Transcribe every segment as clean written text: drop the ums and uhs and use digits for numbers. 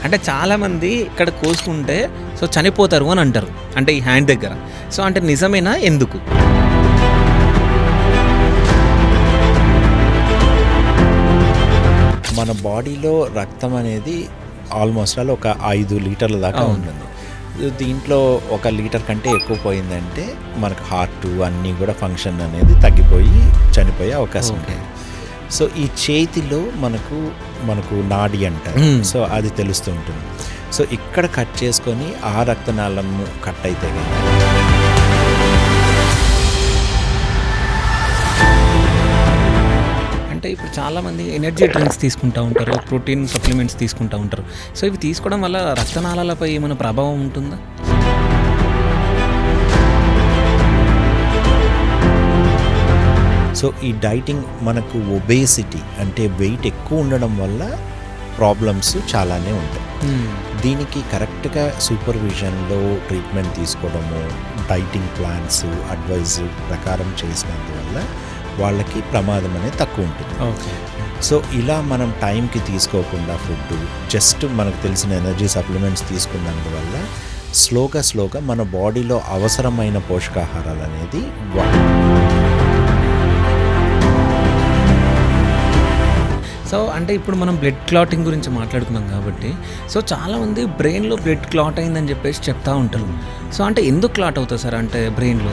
అంటే చాలామంది ఇక్కడ కోసుకుంటే సో చనిపోతారు అని అంటారు, అంటే ఈ హ్యాండ్ దగ్గర. సో అంటే నిజమేనా, ఎందుకు? మన బాడీలో రక్తం అనేది ఆల్మోస్ట్ ఆల్ ఒక 5 లీటర్ల దాకా ఉంటుంది. దీంట్లో 1 లీటర్ కంటే ఎక్కువ పోయిందంటే మనకు హార్ట్ అన్నీ కూడా ఫంక్షన్ అనేది తగ్గిపోయి చనిపోయే అవకాశం ఉంటుంది. సో ఈ చేతిలో మనకు నాడి అంటారు, సో అది తెలుస్తూ ఉంటుంది. సో ఇక్కడ కట్ చేసుకొని ఆ రక్తనాళము కట్ అయితే అంటే ఇప్పుడు చాలామంది ఎనర్జీ డ్రింక్స్ తీసుకుంటూ ఉంటారు, ప్రోటీన్ సప్లిమెంట్స్ తీసుకుంటూ ఉంటారు. సో ఇవి తీసుకోవడం వల్ల రక్తనాళాలపై ఏమైనా ప్రభావం ఉంటుందా? సో ఈ డైటింగ్ మనకు ఒబేసిటీ అంటే వెయిట్ ఎక్కువ ఉండడం వల్ల ప్రాబ్లమ్స్ చాలానే ఉంటాయి. దీనికి కరెక్ట్గా సూపర్విజన్లో ట్రీట్మెంట్ తీసుకోవడము, డైటింగ్ ప్లాన్స్ అడ్వైజ్ ప్రకారం చేసినందువల్ల వాళ్ళకి ప్రమాదం అనేది తక్కువ ఉంటుంది. సో ఇలా మనం టైంకి తీసుకోకుండా ఫుడ్ జస్ట్ మనకు తెలిసిన ఎనర్జీ సప్లిమెంట్స్ తీసుకున్నందువల్ల స్లోగా మన బాడీలో అవసరమైన పోషకాహారాలు అనేది సో అంటే ఇప్పుడు మనం బ్లడ్ క్లాటింగ్ గురించి మాట్లాడుకున్నాం కాబట్టి, సో చాలామంది బ్రెయిన్లో బ్లడ్ క్లాట్ అయిందని చెప్పేసి చెప్తా ఉంటారు. సో అంటే ఎందుకు క్లాట్ అవుతుంది సార్ అంటే బ్రెయిన్లో?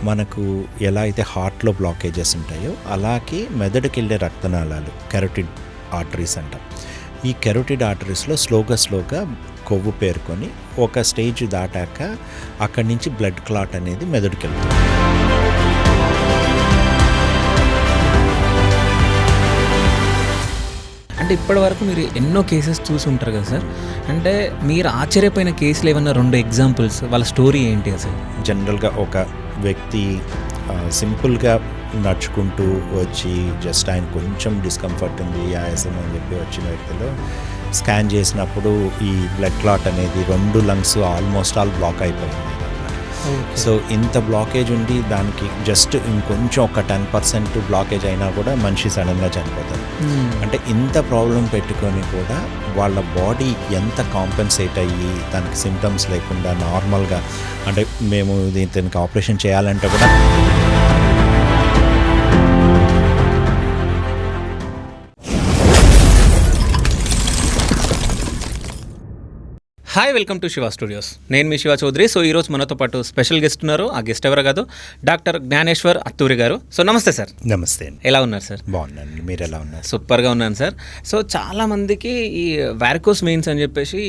మనకు ఎలా అయితే హార్ట్లో బ్లాకేజెస్ ఉంటాయో అలాగే మెదడుకి వెళ్ళే రక్తనాళాలు కెరోటిడ్ ఆర్టరీస్ అంటాం. ఈ కెరోటిడ్ ఆర్టరీస్లో స్లోగా కొవ్వు పేరుకొని ఒక స్టేజ్ దాటాక అక్కడి నుంచి బ్లడ్ క్లాట్ అనేది మెదడుకి వెళ్తుంది. అంటే ఇప్పటి వరకు మీరు ఎన్నో కేసెస్ చూసి ఉంటారు కదా సార్, అంటే మీరు ఆశ్చర్యపోయిన కేసులు ఏమన్నా 2 ఎగ్జాంపుల్స్, వాళ్ళ స్టోరీ ఏంటి అసలు? జనరల్గా ఒక వ్యక్తి సింపుల్గా నడుచుకుంటూ వచ్చి జస్ట్ ఆయన కొంచెం డిస్కంఫర్ట్ ఉంది, ఆయాసం అని చెప్పి వచ్చిన వ్యక్తిలో స్కాన్ చేసినప్పుడు ఈ బ్లడ్ క్లాట్ అనేది 2 లంగ్స్ ఆల్మోస్ట్ ఆల్ బ్లాక్ అయిపోయింది. సో ఇంత బ్లాకేజ్ ఉండి దానికి జస్ట్ ఇంకొంచెం ఒక 10% బ్లాకేజ్ అయినా కూడా మనిషి సడన్గా చనిపోతారు. అంటే ఇంత ప్రాబ్లం పెట్టుకొని కూడా వాళ్ళ బాడీ ఎంత కాంపెన్సేట్ అయ్యి దానికి సిమ్టమ్స్ లేకుండా నార్మల్గా, అంటే మేము దీనికి ఆపరేషన్ చేయాలంటే కూడా hi, welcome to Shiva studios. నేను మీ శివ చౌదరి. సో ఈరోజు మనతో పాటు స్పెషల్ గెస్ట్ ఉన్నారు. ఆ గెస్ట్ ఎవరు కాదు, డాక్టర్ జ్ఞానేశ్వర్ అత్తూరి గారు. సో నమస్తే సార్. నమస్తే. ఎలా ఉన్నారు సార్? బాగున్నాను, మీరు ఎలా ఉన్నారు? సూపర్గా ఉన్నాను సార్. సో చాలామందికి ఈ వారికోస్ వెయిన్స్ అని చెప్పేసి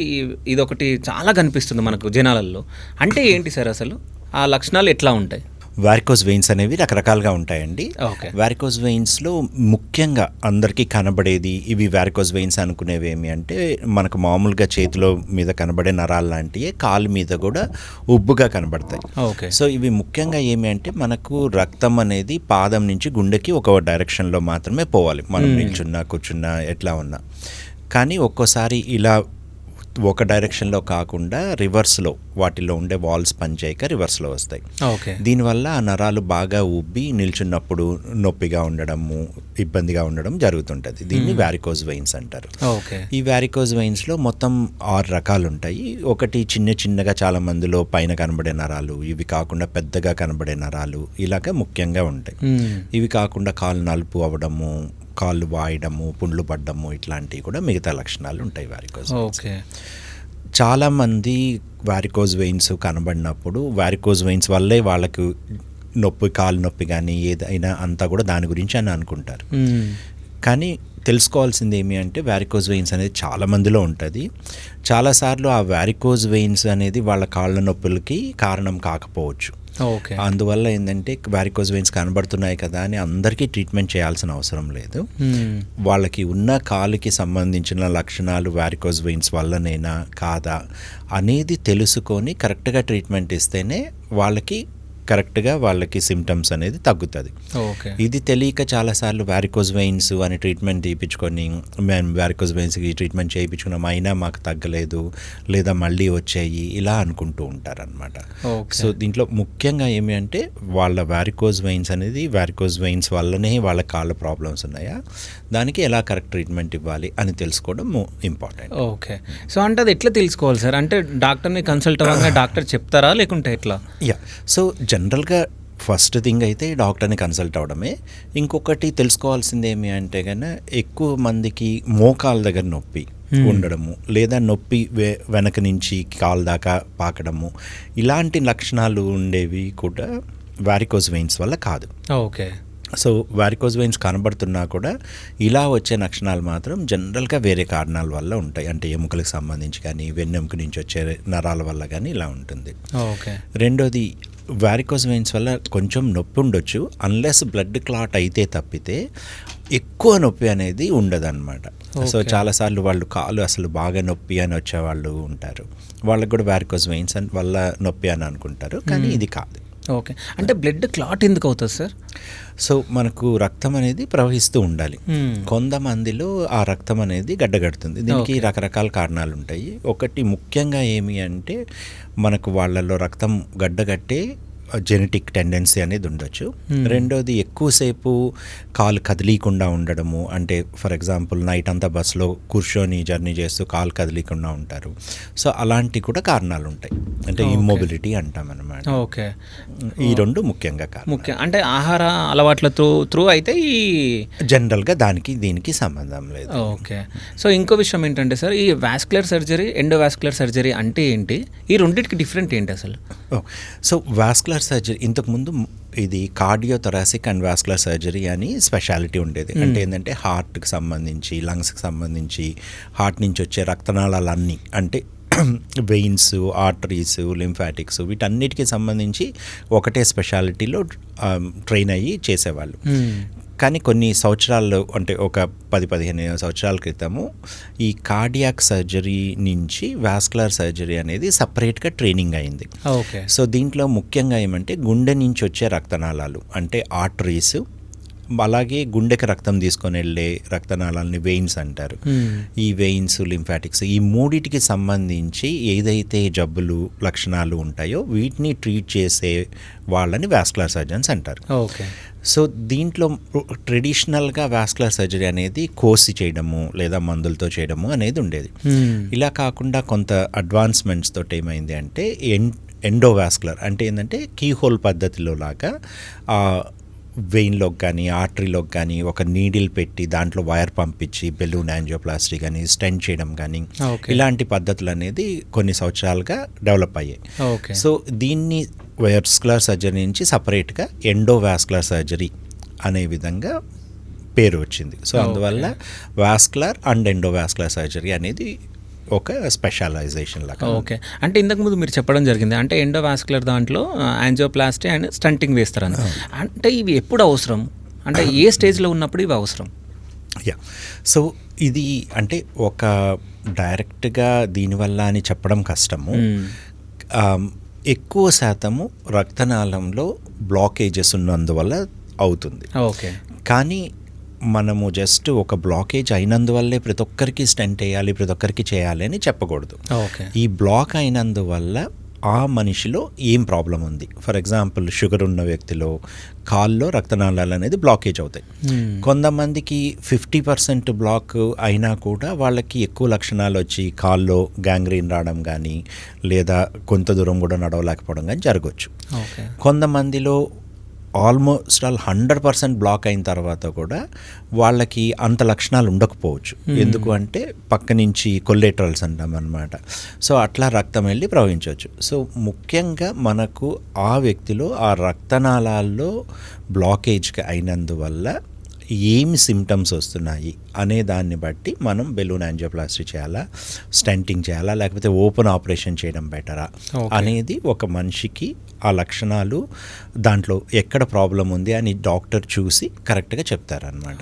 ఇదొకటి చాలా కనిపిస్తుంది మనకు జనాలలో. అంటే ఏంటి సార్ అసలు, ఆ లక్షణాలు ఎట్లా ఉంటాయి? వారికోస్ వెయిన్స్ అనేవి రకరకాలుగా ఉంటాయండి. వారికోస్ వెయిన్స్లో ముఖ్యంగా అందరికీ కనబడేది ఇవి వారికోస్ వెయిన్స్ అనుకునేవి ఏమి అంటే మనకు మామూలుగా చేతిలో మీద కనబడే నరాలు లాంటివి కాలు మీద కూడా ఉబ్బుగా కనబడతాయి. సో ఇవి ముఖ్యంగా ఏమి అంటే మనకు రక్తం అనేది పాదం నుంచి గుండెకి ఒక డైరెక్షన్లో మాత్రమే పోవాలి, మనం నిల్చున్నా కూర్చున్నా ఎట్లా ఉన్నా. కానీ ఒక్కోసారి ఇలా ఒక డైరెక్షన్లో కాకుండా రివర్స్లో వాటిలో ఉండే వాల్స్ పనిచేయక రివర్స్లో వస్తాయి. దీనివల్ల ఆ నరాలు బాగా ఉబ్బి నిల్చున్నప్పుడు నొప్పిగా ఉండడము, ఇబ్బందిగా ఉండడం జరుగుతుంటుంది. దీన్ని వారికోస్ వెయిన్స్ అంటారు. ఈ వారికోస్ వెయిన్స్లో మొత్తం 6 రకాలు ఉంటాయి. ఒకటి చిన్నగా చాలా మందిలో పైన కనబడే నరాలు, ఇవి కాకుండా పెద్దగా కనబడే నరాలు, ఇలాగ ముఖ్యంగా ఉంటాయి. ఇవి కాకుండా కాలు నలుపు అవ్వడము, కాళ్ళు వాయడము, పుండ్లు పడ్డము, ఇట్లాంటివి కూడా మిగతా లక్షణాలు ఉంటాయి వారికోస్ వెయిన్స్. చాలామంది వారికోస్ వెయిన్స్ కనబడినప్పుడు వారికోస్ వెయిన్స్ వల్లే వాళ్ళకు నొప్పి, కాలు నొప్పి కానీ ఏదైనా అంతా కూడా దాని గురించి అని అనుకుంటారు. కానీ తెలుసుకోవాల్సింది ఏమి అంటే వారికోస్ వెయిన్స్ అనేది చాలా మందిలో ఉంటుంది. చాలాసార్లు ఆ వారికోస్ వెయిన్స్ అనేది వాళ్ళ కాళ్ళ నొప్పులకి కారణం కాకపోవచ్చు. అందువల్ల ఏంటంటే వారికోస్ వెయిన్స్ కనబడుతున్నాయి కదా అని అందరికీ ట్రీట్మెంట్ చేయాల్సిన అవసరం లేదు. వాళ్ళకి ఉన్న కాలుకి సంబంధించిన లక్షణాలు వారికోస్ వెయిన్స్ వల్లనేనా కాదా అనేది తెలుసుకొని కరెక్ట్గా ట్రీట్మెంట్ ఇస్తేనే వాళ్ళకి కరెక్ట్గా వాళ్ళకి సిమ్టమ్స్ అనేది తగ్గుతుంది. ఓకే. ఇది తెలియక చాలాసార్లు వారికోజ్ వెయిన్స్ అని ట్రీట్మెంట్ తీయించుకొని మేము వారికోజ్ వెయిన్స్కి ట్రీట్మెంట్ చేయించుకున్నాం అయినా మాకు తగ్గలేదు లేదా మళ్ళీ వచ్చాయి ఇలా అనుకుంటూ ఉంటారనమాట. సో దీంట్లో ముఖ్యంగా ఏమి అంటే వాళ్ళ వారికోజ్ వెయిన్స్ అనేది వారికోజ్ వెయిన్స్ వల్లనే వాళ్ళ కాళ్ళ ప్రాబ్లమ్స్ ఉన్నాయా, దానికి ఎలా కరెక్ట్ ట్రీట్మెంట్ ఇవ్వాలి అని తెలుసుకోవడం ఇంపార్టెంట్. ఓకే. సో అంటే అది ఎట్లా తెలుసుకోవాలి సార్? అంటే డాక్టర్ని కన్సల్ట్ అవ్వగానే డాక్టర్ చెప్తారా లేకుంటే ఎట్లా? సో జనరల్గా ఫస్ట్ థింగ్ అయితే డాక్టర్ని కన్సల్ట్ అవ్వడమే. ఇంకొకటి తెలుసుకోవాల్సింది ఏమి అంటే కన్నా ఎక్కువ మందికి మోకాళ్ళ దగ్గర నొప్పి ఉండడము లేదా నొప్పి వెనక నుంచి కాలు దాకా పాకడము ఇలాంటి లక్షణాలు ఉండేవి కూడా వారికోజ్ వెయిన్స్ వల్ల కాదు. ఓకే. సో వారికోజ్ వెయిన్స్ కనబడుతున్నా కూడా ఇలా వచ్చే లక్షణాలు మాత్రం జనరల్గా వేరే కారణాల వల్ల ఉంటాయి. అంటే ఎముకలకు సంబంధించి కానీ వెన్నెముక నుంచి వచ్చే నరాల వల్ల కానీ ఇలా ఉంటుంది. ఓకే. రెండోది వారికోజ్ వెయిన్స్ వల్ల కొంచెం నొప్పి ఉండొచ్చు, అన్లెస్ బ్లడ్ క్లాట్ అయితే తప్పితే ఎక్కువ నొప్పి అనేది ఉండదన్నమాట. సో చాలాసార్లు వాళ్ళు కాలు అసలు బాగా నొప్పి అని వచ్చేవాళ్ళు ఉంటారు, వాళ్ళకు కూడా వారికోజ్ వెయిన్స్ వల్ల నొప్పి అని అనుకుంటారు, కానీ ఇది కాదు. ఓకే. అంటే బ్లడ్ క్లాట్ ఎందుకు అవుతుంది సార్? సో మనకు రక్తం అనేది ప్రవహిస్తూ ఉండాలి. కొంతమందిలో ఆ రక్తం అనేది గడ్డగడుతుంది. దీనికి రకరకాల కారణాలు ఉంటాయి. ఒకటి ముఖ్యంగా ఏమి అంటే మనకు వాళ్ళలో రక్తం గడ్డగట్టే జెనెటిక్ టెండెన్సీ అనేది ఉండొచ్చు. రెండోది ఎక్కువసేపు కాలు కదిలీకుండా ఉండడము, అంటే ఫర్ ఎగ్జాంపుల్ నైట్ అంతా బస్సులో కూర్చొని జర్నీ చేస్తూ కాలు కదిలీకుండా ఉంటారు. సో అలాంటి కూడా కారణాలు ఉంటాయి, అంటే ఇమ్మొబిలిటీ అంటాం అన్నమాట. ఓకే. ఈ రెండు ముఖ్యంగా ముఖ్యం అంటే ఆహార అలవాట్ల త్రూ అయితే ఈ జనరల్గా దానికి దీనికి సంబంధం లేదు. ఓకే. సో ఇంకో విషయం ఏంటంటే సార్, ఈ వాస్కులర్ సర్జరీ ఎండోవాస్కులర్ సర్జరీ అంటే ఏంటి? ఈ రెండింటికి డిఫరెంట్ ఏంటి అసలు? సో వాస్కులర్ సర్జరీ ఇంతకుముందు ఇది కార్డియోథొరాసిక్ అండ్ వాస్కులర్ సర్జరీ అని స్పెషాలిటీ ఉండేది. అంటే ఏంటంటే హార్ట్కి సంబంధించి, లంగ్స్కి సంబంధించి, హార్ట్ నుంచి వచ్చే రక్తనాళాలన్నీ అంటే వెయిన్స్, ఆర్టరీస్, లింఫాటిక్స్ వీటన్నిటికీ సంబంధించి ఒకటే స్పెషాలిటీలో ట్రైన్ అయ్యి చేసేవాళ్ళు. కానీ కొన్ని సంవత్సరాల్లో అంటే ఒక 10-15 సంవత్సరాల క్రితము ఈ కార్డియాక్ సర్జరీ నుంచి వాస్కులర్ సర్జరీ అనేది సపరేట్గా ట్రైనింగ్ అయింది. ఓకే. సో దీంట్లో ముఖ్యంగా ఏమంటే గుండె నుంచి వచ్చే రక్తనాళాలు అంటే ఆర్టరీస్, అలాగే గుండెకి రక్తం తీసుకొని వెళ్ళే రక్తనాళాలని వెయిన్స్ అంటారు. ఈ వెయిన్స్, లింఫాటిక్స్ ఈ మూడిటికి సంబంధించి ఏదైతే జబ్బులు లక్షణాలు ఉంటాయో వీటిని ట్రీట్ చేసే వాళ్ళని వాస్కులర్ సర్జన్స్ అంటారు. ఓకే. సో దీంట్లో ట్రెడిషనల్గా వాస్కులర్ సర్జరీ అనేది కోసి చేయడము లేదా మందులతో చేయడము అనేది ఉండేది. ఇలా కాకుండా కొంత అడ్వాన్స్మెంట్స్ తోటి ఏమైంది అంటే ఎండోవాస్కులర్ అంటే ఏంటంటే కీహోల్ పద్ధతిలో లాగా వెయిన్లోకి కానీ ఆర్టరీలోకి కానీ ఒక నీడిల్ పెట్టి దాంట్లో వైర్ పంపించి బెలూన్ యాంజియోప్లాస్టీ కానీ స్టెంట్ చేయడం కానీ ఇలాంటి పద్ధతులు అనేది కొన్ని సంవత్సరాలుగా డెవలప్ అయ్యాయి. సో దీన్ని వాస్కులర్ సర్జరీ నుంచి సపరేట్గా ఎండోవాస్కులర్ సర్జరీ అనే విధంగా పేరు వచ్చింది. సో అందువల్ల వాస్కులర్ అండ్ ఎండోవాస్కులర్ సర్జరీ అనేది ఒక స్పెషలైజేషన్ లాగా. ఓకే. అంటే ఇంతకుముందు మీరు చెప్పడం జరిగింది అంటే ఎండోవాస్కులర్ దాంట్లో యాంజియోప్లాస్టీ అండ్ స్టంటింగ్ వేస్తారని. అంటే ఇవి ఎప్పుడు అవసరం, అంటే ఏ స్టేజ్లో ఉన్నప్పుడు ఇవి అవసరం? సో ఇది అంటే ఒక డైరెక్ట్గా దీనివల్ల అని చెప్పడం కష్టము. ఎక్కువ శాతము రక్తనాళంలో బ్లాకేజెస్ ఉన్నందువల్ల అవుతుంది. ఓకే. కానీ మనము జస్ట్ ఒక బ్లాకేజ్ అయినందువల్లే ప్రతి ఒక్కరికి స్టెంట్ వేయాలి, ప్రతి ఒక్కరికి చేయాలి అని చెప్పకూడదు. ఈ బ్లాక్ అయినందువల్ల ఆ మనిషిలో ఏం ప్రాబ్లం ఉంది. ఫర్ ఎగ్జాంపుల్ షుగర్ ఉన్న వ్యక్తిలో కాల్లో రక్తనాళాలు అనేది బ్లాకేజ్ అవుతాయి. కొంతమందికి 50% బ్లాక్ అయినా కూడా వాళ్ళకి ఎక్కువ లక్షణాలు వచ్చి కాల్లో గ్యాంగ్రీన్ రావడం కానీ లేదా కొంత దూరం కూడా నడవలేకపోవడం కానీ జరగవచ్చు. కొంతమందిలో ఆల్మోస్ట్ 100% బ్లాక్ అయిన తర్వాత కూడా వాళ్ళకి అంత లక్షణాలు ఉండకపోవచ్చు. ఎందుకు అంటే పక్క నుంచి కొల్లేటరల్స్ అంటాం అన్నమాట. సో అట్లా రక్తం వెళ్ళి ప్రవహించవచ్చు. సో ముఖ్యంగా మనకు ఆ వ్యక్తిలో ఆ రక్తనాళాల్లో బ్లాకేజ్ అయినందువల్ల ఏమి సిమ్టమ్స్ వస్తున్నాయి అనే దాన్ని బట్టి మనం బెలూన్ యాంజియోప్లాస్టీ చేయాలా, స్టెంటింగ్ చేయాలా, లేకపోతే ఓపెన్ ఆపరేషన్ చేయడం బెటరా అనేది ఒక మనిషికి ఆ లక్షణాలు దాంట్లో ఎక్కడ ప్రాబ్లం ఉంది అని డాక్టర్ చూసి కరెక్ట్గా చెప్తారనమాట.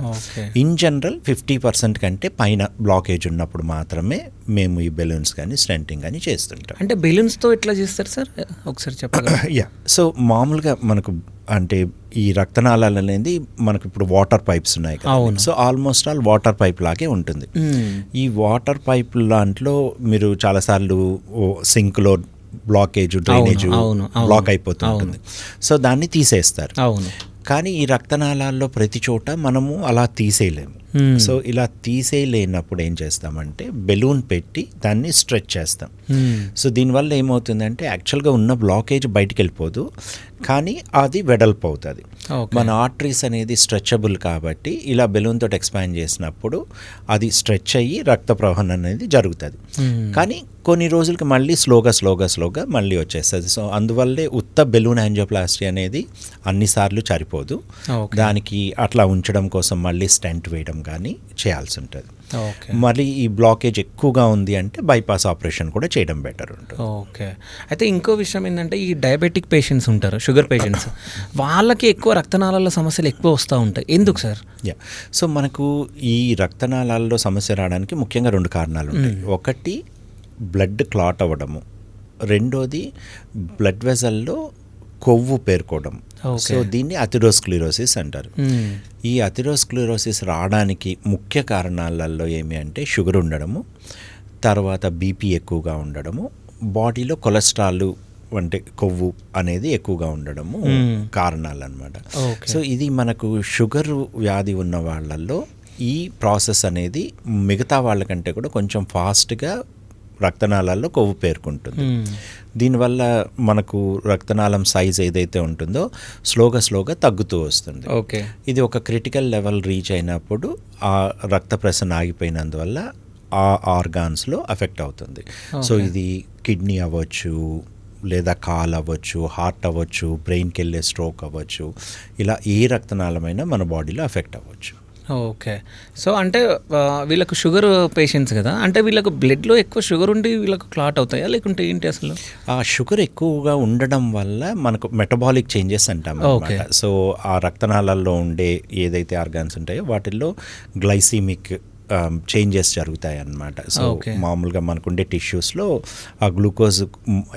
ఇన్ జనరల్ 50% కంటే పైన బ్లాకేజ్ ఉన్నప్పుడు మాత్రమే మేము ఈ బెలూన్స్ కానీ స్టెంటింగ్ కానీ చేస్తుంటాం. అంటే బెలూన్స్తో ఎట్లా చేస్తారు సార్, ఒకసారి చెప్పగలరా? సో మామూలుగా మనకు అంటే ఈ రక్తనాళాలు అనేది మనకు ఇప్పుడు వాటర్ పైప్స్ ఉన్నాయి కదా, so almost all water pipe లాగే ఉంటుంది. ఈ వాటర్ పైప్ దాంట్లో మీరు చాలాసార్లు సింక్లో బ్లాకేజ్, డ్రైనేజ్ బ్లాక్ అయిపోతూ ఉంటుంది, సో దాన్ని తీసేస్తారు. కానీ ఈ రక్తనాళాల్లో ప్రతి చోట మనము అలా తీసేయలేము. సో ఇలా తీసేయలేనప్పుడు ఏం చేస్తామంటే బెలూన్ పెట్టి దాన్ని స్ట్రెచ్ చేస్తాం. సో దీనివల్ల ఏమవుతుందంటే యాక్చువల్గా ఉన్న బ్లాకేజ్ బయటికి వెళ్ళిపోదు, కానీ అది వెడల్పు అవుతుంది. మన ఆర్టరీస్ అనేది స్ట్రెచబుల్ కాబట్టి ఇలా బెలూన్ తోటి ఎక్స్పాండ్ చేసినప్పుడు అది స్ట్రెచ్ అయ్యి రక్త ప్రవహణ అనేది జరుగుతుంది. కానీ కొన్ని రోజులకి మళ్ళీ స్లోగా మళ్ళీ వచ్చేస్తుంది. సో అందువల్లే ఉత్త బెలూన్ యాంజియోప్లాస్టీ అనేది అన్నిసార్లు సరిపోదు. దానికి అట్లా ఉంచడం కోసం మళ్ళీ స్టెంట్ వేయడం కానీ చేయాల్సి ఉంటుంది. మళ్ళీ ఈ బ్లాకేజ్ ఎక్కువగా ఉంది అంటే బైపాస్ ఆపరేషన్ కూడా చేయడం బెటర్ ఉంటుంది. ఓకే. అయితే ఇంకో విషయం ఏంటంటే ఈ డయాబెటిక్ పేషెంట్స్ ఉంటారు, షుగర్ పేషెంట్స్, వాళ్ళకి ఎక్కువ రక్తనాళాల సమస్యలు ఎక్కువ వస్తూ ఉంటాయి. ఎందుకు సార్? సో మనకు ఈ రక్తనాళాల్లో సమస్య రావడానికి ముఖ్యంగా 2 కారణాలు ఉంటాయి. ఒకటి బ్లడ్ క్లాట్ అవ్వడము, రెండోది బ్లడ్ వెజల్లో కొవ్వు పేరుకోవడం. సో దీన్ని అథెరోస్క్లెరోసిస్ అంటారు. ఈ అథెరోస్క్లెరోసిస్ రావడానికి ముఖ్య కారణాలలో ఏమి అంటే షుగర్ ఉండడము, తర్వాత బీపీ ఎక్కువగా ఉండడము, బాడీలో కొలెస్ట్రాల్ అంటే కొవ్వు అనేది ఎక్కువగా ఉండడము కారణాలు అన్నమాట. సో ఇది మనకు షుగర్ వ్యాధి ఉన్న వాళ్ళల్లో ఈ ప్రాసెస్ అనేది మిగతా వాళ్ళకంటే కూడా కొంచెం ఫాస్ట్గా రక్తనాళాల్లో కొవ్వు పేరుకుంటుంది. దీనివల్ల మనకు రక్తనాళం సైజ్ ఏదైతే ఉంటుందో స్లోగా తగ్గుతూ వస్తుంది. ఇది ఒక క్రిటికల్ లెవెల్ రీచ్ అయినప్పుడు ఆ రక్త ప్రసరణ ఆగిపోయినందువల్ల ఆ ఆర్గాన్స్లో ఎఫెక్ట్ అవుతుంది. సో ఇది కిడ్నీ అవ్వచ్చు, లేదా కాల్ అవ్వచ్చు, హార్ట్ అవ్వచ్చు, బ్రెయిన్కి వెళ్ళే స్ట్రోక్ అవ్వచ్చు, ఇలా ఏ రక్తనాళమైనా మన బాడీలో ఎఫెక్ట్ అవ్వచ్చు. ఓకే. సో అంటే వీళ్ళకు షుగర్ పేషెంట్స్ కదా, అంటే వీళ్ళకు బ్లడ్లో ఎక్కువ షుగర్ ఉండి వీళ్ళకు క్లాట్ అవుతాయా లేకుంటే ఏంటి అసలు? ఆ షుగర్ ఎక్కువగా ఉండడం వల్ల మనకు మెటబాలిక్ చేంజెస్ అంటాం అన్నమాట. సో ఆ రక్తనాళాల్లో ఉండే ఏదైతే ఆర్గాన్స్ ఉంటాయో వాటిల్లో గ్లైసిమిక్ చేంజెస్ జరుగుతాయి అన్నమాట. సో మామూలుగా మనకుండే టిష్యూస్లో ఆ గ్లూకోజ్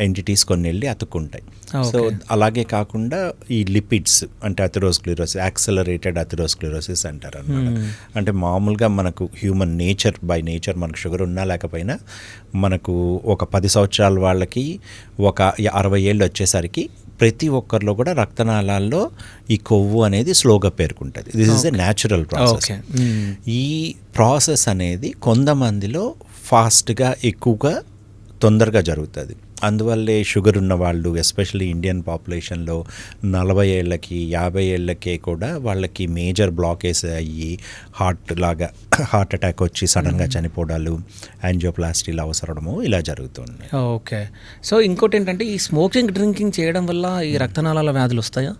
ఎంటిటీస్ కొన్ని వెళ్ళి అతుక్కుంటాయి. సో అలాగే కాకుండా ఈ లిపిడ్స్ అంటే అథెరోస్క్లెరోసిస్, యాక్సలరేటెడ్ అథెరోస్క్లెరోసిస్ అంటారు అన్నమాట. అంటే మామూలుగా మనకు హ్యూమన్ నేచర్ బై నేచర్ మనకు షుగర్ ఉన్నా లేకపోయినా మనకు ఒక 10 సంవత్సరాల వాళ్ళకి ఒక 60 ఏళ్ళు వచ్చేసరికి ప్రతి ఒక్కరిలో కూడా రక్తనాళాల్లో ఈ కొవ్వు అనేది స్లోగా పేరుకుంటుంది. This is a natural process. ఈ ప్రాసెస్ అనేది కొంతమందిలో ఫాస్ట్గా ఎక్కువగా తొందరగా జరుగుతుంది. అందువల్లే షుగర్ ఉన్న వాళ్ళు ఎస్పెషల్లీ ఇండియన్ పాపులేషన్లో 40 ఏళ్ళకి 50 ఏళ్ళకే కూడా వాళ్ళకి మేజర్ బ్లాకేజ్ అయ్యి హార్ట్ అటాక్ వచ్చి సడన్గా చనిపోవడాలు, యాంజియోప్లాస్టీలు అవసరము ఇలా జరుగుతుంది. ఓకే. సో ఇంకోటి ఏంటంటే ఈ స్మోకింగ్ డ్రింకింగ్ చేయడం వల్ల ఈ రక్తనాళాల వ్యాధులు వస్తాయా?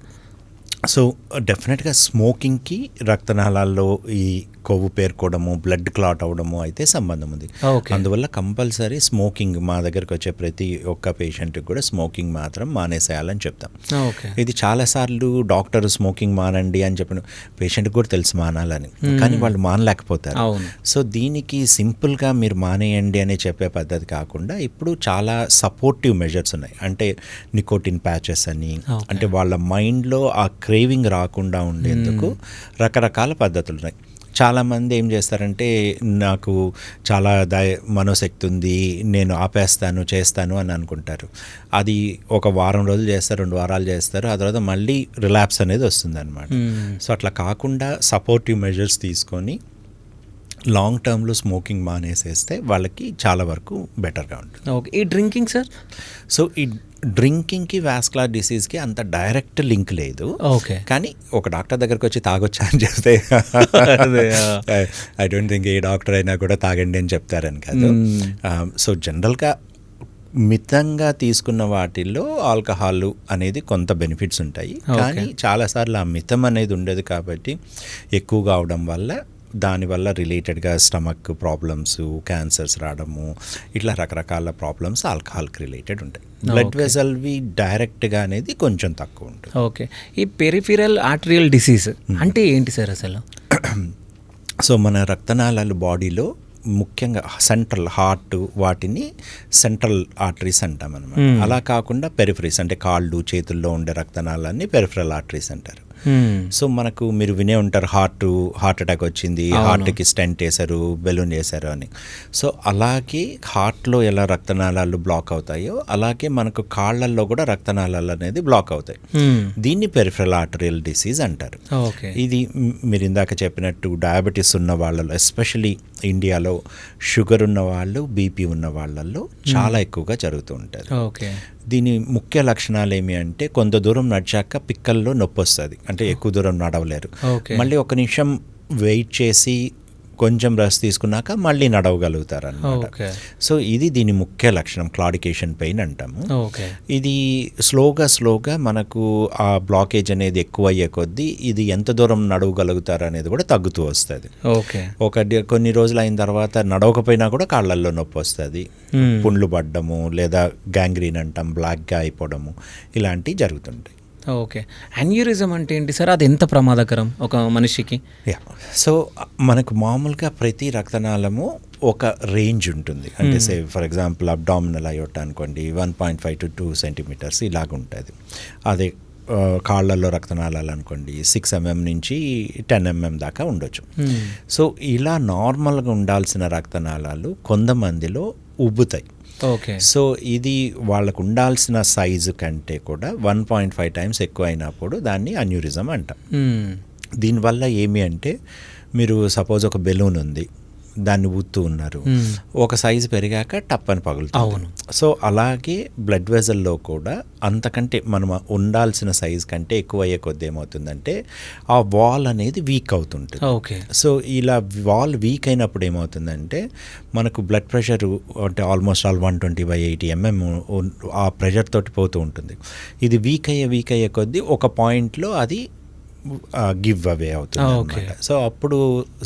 సో డెఫినెట్గా స్మోకింగ్కి రక్తనాళాల్లో ఈ కొవ్వు పేరుకోవడము, బ్లడ్ క్లాట్ అవ్వడము అయితే సంబంధం ఉంది. అందువల్ల కంపల్సరీ స్మోకింగ్ మా దగ్గరకు వచ్చే ప్రతి ఒక్క పేషెంట్కి కూడా స్మోకింగ్ మాత్రం మానేసేయాలని చెప్తాం. ఇది చాలాసార్లు డాక్టర్ స్మోకింగ్ మానండి అని చెప్పిన పేషెంట్కి కూడా తెలుసు మానాలని, కానీ వాళ్ళు మానలేకపోతారు. సో దీనికి సింపుల్గా మీరు మానేయండి అని చెప్పే పద్ధతి కాకుండా ఇప్పుడు చాలా సపోర్టివ్ మెజర్స్ ఉన్నాయి. అంటే నికోటిన్ ప్యాచెస్ అని, అంటే వాళ్ళ మైండ్లో ఆ క్రేవింగ్ రాకుండా ఉండేందుకు రకరకాల పద్ధతులు ఉన్నాయి. చాలామంది ఏం చేస్తారంటే నాకు చాలా మనోశక్తి ఉంది, నేను ఆపేస్తాను చేస్తాను అని అనుకుంటారు. అది ఒక వారం రోజులు చేస్తారు, 2 వారాలు చేస్తారు, ఆ తర్వాత మళ్ళీ రిలాప్స్ అనేది వస్తుంది అనమాట. సో అట్లా కాకుండా సపోర్టివ్ మెజర్స్ తీసుకొని లాంగ్ టర్మ్లో స్మోకింగ్ మానేసేస్తే వాళ్ళకి చాలా వరకు బెటర్గా ఉంటుంది. ఓకే. ఈ డ్రింకింగ్ సార్? సో ఈ డ్రింకింగ్కి వాస్కులర్ డిసీజ్కి అంత డైరెక్ట్ లింక్ లేదు. ఓకే. కానీ ఒక డాక్టర్ దగ్గరికి వచ్చి తాగొచ్చా అని చెప్తే I don't think A doctor అయినా కూడా తాగండి అని చెప్తారని కాదు. సో జనరల్గా మితంగా తీసుకున్న వాటిల్లో ఆల్కహాల్ అనేది కొంత బెనిఫిట్స్ ఉంటాయి, కానీ చాలాసార్లు ఆ మితం అనేది ఉండదు కాబట్టి ఎక్కువగా అవడం వల్ల దానివల్ల రిలేటెడ్గా స్టమక్ ప్రాబ్లమ్స్, క్యాన్సర్స్ రావడము, ఇట్లా రకరకాల ప్రాబ్లమ్స్ ఆల్కహాల్కి రిలేటెడ్ ఉంటాయి. బ్లడ్ వెజల్వి డైరెక్ట్గా అనేది కొంచెం తక్కువ ఉంటుంది. ఓకే. ఈ పెరిఫెరల్ ఆర్టరియల్ డిసీజ్ అంటే ఏంటి సార్ అసలు? సో మన రక్తనాళాలు బాడీలో ముఖ్యంగా సెంట్రల్ హార్ట్ వాటిని సెంట్రల్ ఆర్టరీస్ అంటాం అనమాట. అలా కాకుండా పెరిఫరీస్ అంటే కాళ్ళు చేతుల్లో ఉండే రక్తనాళాన్ని పెరిఫరల్ ఆర్టరీస్ అంటారు. సో మనకు మీరు వినే ఉంటారు హార్ట్ అటాక్ వచ్చింది, హార్ట్కి స్టెంట్ వేశారు, బెలూన్ వేశారు అని. సో అలాగే హార్ట్లో ఎలా రక్తనాళాలు బ్లాక్ అవుతాయో అలాగే మనకు కాళ్ళల్లో కూడా రక్తనాళాలు అనేది బ్లాక్ అవుతాయి. దీన్ని పెరిఫరల్ ఆర్టరియల్ డిసీజ్ అంటారు. ఇది మీరు ఇందాక చెప్పినట్టు డయాబెటీస్ ఉన్న వాళ్ళలో, ఎస్పెషలీ ఇండియాలో షుగర్ ఉన్న వాళ్ళు, బీపీ ఉన్న వాళ్ళల్లో చాలా ఎక్కువగా జరుగుతూ ఉంటుంది. దీని ముఖ్య లక్షణాలు ఏమి అంటే కొంత దూరం నడిచాక పిక్కల్లో నొప్పి వస్తుంది, అంటే ఎక్కువ దూరం నడవలేరు. మళ్ళీ ఒక నిమిషం వెయిట్ చేసి కొంచెం రెస్ట్ తీసుకున్నాక మళ్ళీ నడవగలుగుతారు అన్నమాట. సో ఇది దీని ముఖ్య లక్షణం, క్లాడికేషన్ పెయిన్ అంటాము. ఇది స్లోగా మనకు ఆ బ్లాకేజ్ అనేది ఎక్కువ అయ్యే కొద్దీ ఇది ఎంత దూరం నడవగలుగుతారు అనేది కూడా తగ్గుతూ వస్తుంది. కొన్ని రోజులు అయిన తర్వాత నడవకపోయినా కూడా కాళ్ళల్లో నొప్పి వస్తుంది, పుండ్లు పడ్డము లేదా గ్యాంగ్రీన్ అంటాం, బ్లాక్గా అయిపోవడము, ఇలాంటివి జరుగుతుంటాయి. ఓకే. అన్యూరిజం అంటే ఏంటి సార్? అది ఎంత ప్రమాదకరం ఒక మనిషికి? సో మనకు మామూలుగా ప్రతి రక్తనాళము ఒక రేంజ్ ఉంటుంది. అంటే say for example abdominal iota అనుకోండి 1.5 to 2 centimeters ఇలాగ ఉంటుంది. అదే కాళ్ళల్లో రక్తనాళాలు అనుకోండి 6 mm నుంచి 10 mm దాకా ఉండొచ్చు. సో ఇలా నార్మల్గా ఉండాల్సిన రక్తనాళాలు కొంతమందిలో ఉబ్బుతాయి. సో ఇది వాళ్ళకు ఉండాల్సిన సైజు కంటే కూడా 1.5 times ఎక్కువ అయినప్పుడు దాన్ని అన్యూరిజం అంటాం. దీనివల్ల ఏమి అంటే మీరు సపోజ్ ఒక బెలూన్ ఉంది, దాన్ని ఊత్తూ ఉన్నారు, ఒక సైజు పెరిగాక టప్పని పగులుతుంది. సో అలాగే బ్లడ్ వెజల్లో కూడా అంతకంటే మనం ఉండాల్సిన సైజు కంటే ఎక్కువ అయ్యే కొద్ది ఏమవుతుందంటే ఆ వాల్ అనేది వీక్ అవుతుంటుంది. సో ఇలా వాల్ వీక్ అయినప్పుడు ఏమవుతుందంటే మనకు బ్లడ్ ప్రెషర్ అంటే ఆల్మోస్ట్ 120/80 mm ఆ ప్రెషర్ తోటి పోతూ ఉంటుంది. ఇది వీక్ అయ్యే కొద్దీ ఒక పాయింట్లో అది గివ్ అవే అవుతుంది అన్నమాట. సో అప్పుడు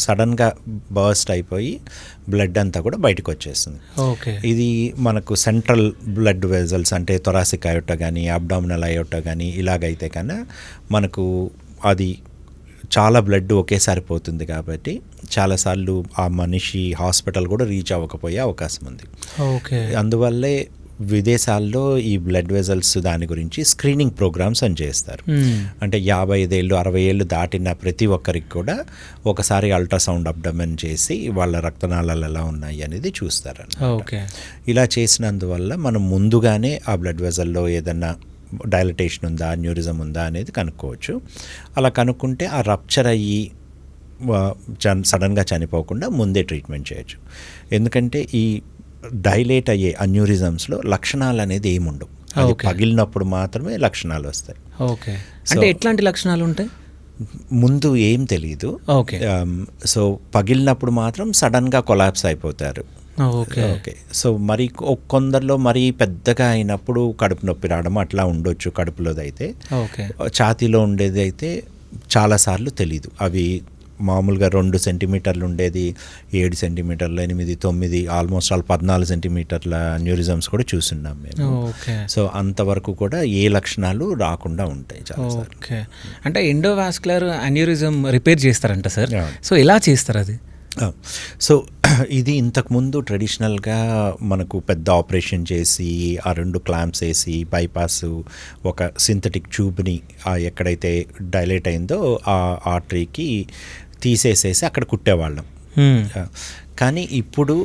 సడన్గా బర్స్ట్ అయిపోయి బ్లడ్ అంతా కూడా బయటకు వచ్చేస్తుంది. ఇది మనకు సెంట్రల్ బ్లడ్ వెజల్స్ అంటే థొరాసిక్ అయోటా కానీ అబ్డామినల్ అయోటా కానీ ఇలాగైతే కన్నా మనకు అది చాలా బ్లడ్ ఒకేసారి పోతుంది కాబట్టి చాలాసార్లు ఆ మనిషి హాస్పిటల్ కూడా రీచ్ అవ్వకపోయే అవకాశం ఉంది. అందువల్లే విదేశాల్లో ఈ బ్లడ్ వెజల్స్ దాని గురించి స్క్రీనింగ్ ప్రోగ్రామ్స్ అని చేస్తారు. అంటే 55 ఏళ్ళు 60 ఏళ్ళు దాటిన ప్రతి ఒక్కరికి కూడా ఒకసారి అల్ట్రాసౌండ్ అబ్డమెన్ చేసి వాళ్ళ రక్తనాళాలు ఎలా ఉన్నాయి అనేది చూస్తారు. ఇలా చేసినందువల్ల మనం ముందుగానే ఆ బ్లడ్ వెజల్లో ఏదన్నా డైలటేషన్ ఉందా, న్యూరిజం ఉందా అనేది కనుక్కోవచ్చు. అలా కనుక్కుంటే ఆ రప్చర్ అయ్యి సడన్గా చనిపోకుండా ముందే ట్రీట్మెంట్ చేయొచ్చు. ఎందుకంటే ఈ డైలేట్ అయ్యే అన్యూరిజమ్స్లో లక్షణాలు అనేది ఏముండవు, అది పగిలినప్పుడు మాత్రమే లక్షణాలు వస్తాయి. అంటే ఎట్లాంటి లక్షణాలు ఉంటాయి? ముందు ఏం తెలియదు. సో పగిలినప్పుడు మాత్రం సడన్గా కొలాప్స్ అయిపోతారు. సో మరి కొందరిలో మరీ పెద్దగా అయినప్పుడు కడుపు నొప్పి రావడం అట్లా ఉండొచ్చు. కడుపులోది అయితే, ఛాతీలో ఉండేది అయితే చాలాసార్లు తెలీదు. అవి మామూలుగా 2 centimeters ఉండేది 7 centimeters, 8, 9 ఆల్మోస్ట్ 14 centimeters న్యూరిజమ్స్ కూడా చూస్తున్నాం మేము. సో అంతవరకు కూడా ఏ లక్షణాలు రాకుండా ఉంటాయి చాలా. అంటే ఎండోవాస్కులర్ అన్యూరిజం రిపేర్ చేస్తారంట సార్. సో ఎలా చేస్తారు అది? సో ఇది ఇంతకుముందు ట్రెడిషనల్గా మనకు పెద్ద ఆపరేషన్ చేసి ఆ 2 క్లాంప్స్ వేసి బైపాస్ ఒక సింథటిక్ ట్యూబ్ని ఎక్కడైతే డైలేట్ అయిందో ఆ ఆర్టరీకి తీసేసేసి అక్కడ కుట్టేవాళ్ళం. కానీ ఇప్పుడు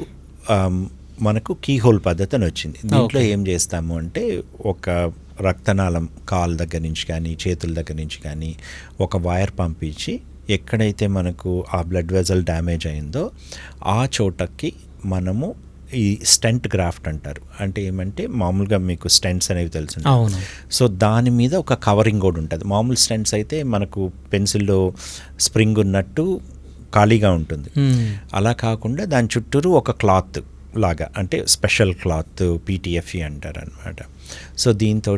మనకు కీహోల్ పద్ధతి అని వచ్చింది. దీంట్లో ఏం చేస్తాము అంటే ఒక రక్తనాళం కాలు దగ్గర నుంచి కానీ చేతుల దగ్గర నుంచి కానీ ఒక వైర్ పంపించి ఎక్కడైతే మనకు ఆ బ్లడ్ వెజల్ డ్యామేజ్ అయిందో ఆ చోటకి మనము ఈ స్టెంట్ గ్రాఫ్ట్ అంటారు. అంటే ఏమంటే మామూలుగా మీకు స్టెంట్స్ అనేవి తెలుసు. సో దాని మీద ఒక కవరింగ్ కూడా ఉంటుంది. మామూలు స్టెంట్స్ అయితే మనకు పెన్సిల్లో స్ప్రింగ్ ఉన్నట్టు ఖాళీగా ఉంటుంది. అలా కాకుండా దాని చుట్టూరు ఒక క్లాత్ లాగా అంటే స్పెషల్ క్లాత్ పీటీఎఫ్ఈ అంటారు అనమాట. సో దీంతో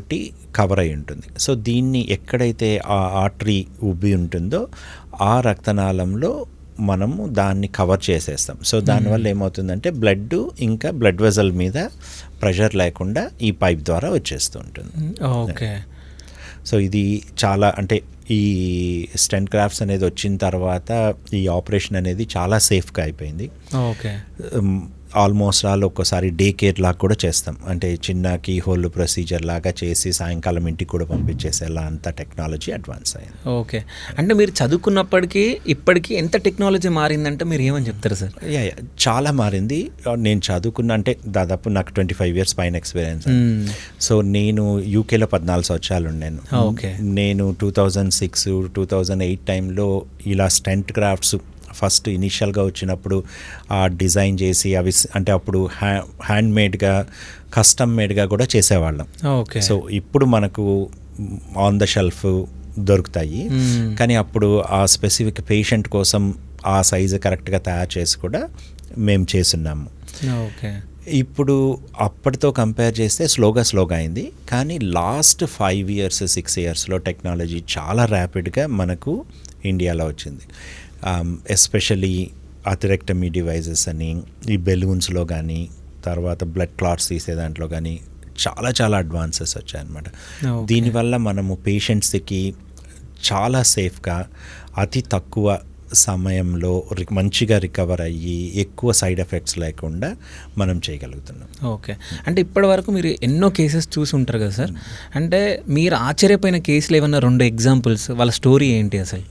కవర్ అయి ఉంటుంది. సో దీన్ని ఎక్కడైతే ఆ ఆర్టరీ ఉబ్బి ఉంటుందో ఆ రక్తనాళంలో మనము దాన్ని కవర్ చేసేస్తాం. సో దానివల్ల ఏమవుతుందంటే బ్లడ్ ఇంకా బ్లడ్ వెజల్ మీద ప్రెషర్ లేకుండా ఈ పైప్ ద్వారా వచ్చేస్తూ ఉంటుంది. ఓకే. సో ఇది చాలా అంటే ఈ స్టెంట్ గ్రాఫ్ట్స్ అనేది వచ్చిన తర్వాత ఈ ఆపరేషన్ అనేది చాలా సేఫ్గా అయిపోయింది. ఓకే. ఆల్మోస్ట్ ఆల్ ఒక్కోసారి డే కేర్ లాగా కూడా చేస్తాం. అంటే చిన్న కీ హోల్ ప్రొసీజర్ లాగా చేసి సాయంకాలం ఇంటికి కూడా పంపించేసేలా అంత టెక్నాలజీ అడ్వాన్స్ అయింది. ఓకే. అంటే మీరు చదువుకున్నప్పటికీ ఇప్పటికీ ఎంత టెక్నాలజీ మారిందంటే మీరు ఏమని చెప్తారు సార్? చాలా మారింది. నేను చదువుకున్న అంటే దాదాపు నాకు 25 years పైన ఎక్స్పీరియన్స్. సో నేను యూకేలో 14 సంవత్సరాలు ఉన్నాను. ఓకే. నేను 2006, 2008 టైంలో ఇలా స్టెంట్ గ్రాఫ్ట్స్ ఫస్ట్ ఇనిషియల్గా వచ్చినప్పుడు డిజైన్ చేసి అవి అంటే అప్పుడు హ్యాండ్ మేడ్గా కస్టమ్ మేడ్గా కూడా చేసేవాళ్ళం. ఓకే. సో ఇప్పుడు మనకు ఆన్ ద షెల్ఫ్ దొరుకుతాయి, కానీ అప్పుడు ఆ స్పెసిఫిక్ పేషెంట్ కోసం ఆ సైజు కరెక్ట్గా తయారు చేసి కూడా మేము చేస్తున్నాము. ఓకే. ఇప్పుడు అప్పటితో కంపేర్ చేస్తే స్లోగా అయింది, కానీ లాస్ట్ 5 years 6 yearsలో టెక్నాలజీ చాలా ర్యాపిడ్గా మనకు ఇండియాలో వచ్చింది. ఎస్పెషలీ అథెరెక్టమీ డివైజెస్ అని ఈ బెలూన్స్లో కానీ తర్వాత బ్లడ్ క్లాట్స్ తీసే దాంట్లో కానీ చాలా అడ్వాన్సెస్ వచ్చాయన్నమాట. దీనివల్ల మనము పేషెంట్స్కి చాలా సేఫ్గా అతి తక్కువ సమయంలో మంచిగా రికవర్ అయ్యి ఎక్కువ సైడ్ ఎఫెక్ట్స్ లేకుండా మనం చేయగలుగుతున్నాం. ఓకే. అంటే ఇప్పటి వరకు మీరు ఎన్నో కేసెస్ చూసి ఉంటారు కదా సార్, అంటే మీరు ఆశ్చర్యపోయిన కేసులు ఏమన్నా 2 ఎగ్జాంపుల్స్, వాళ్ళ స్టోరీ ఏంటి అసలు?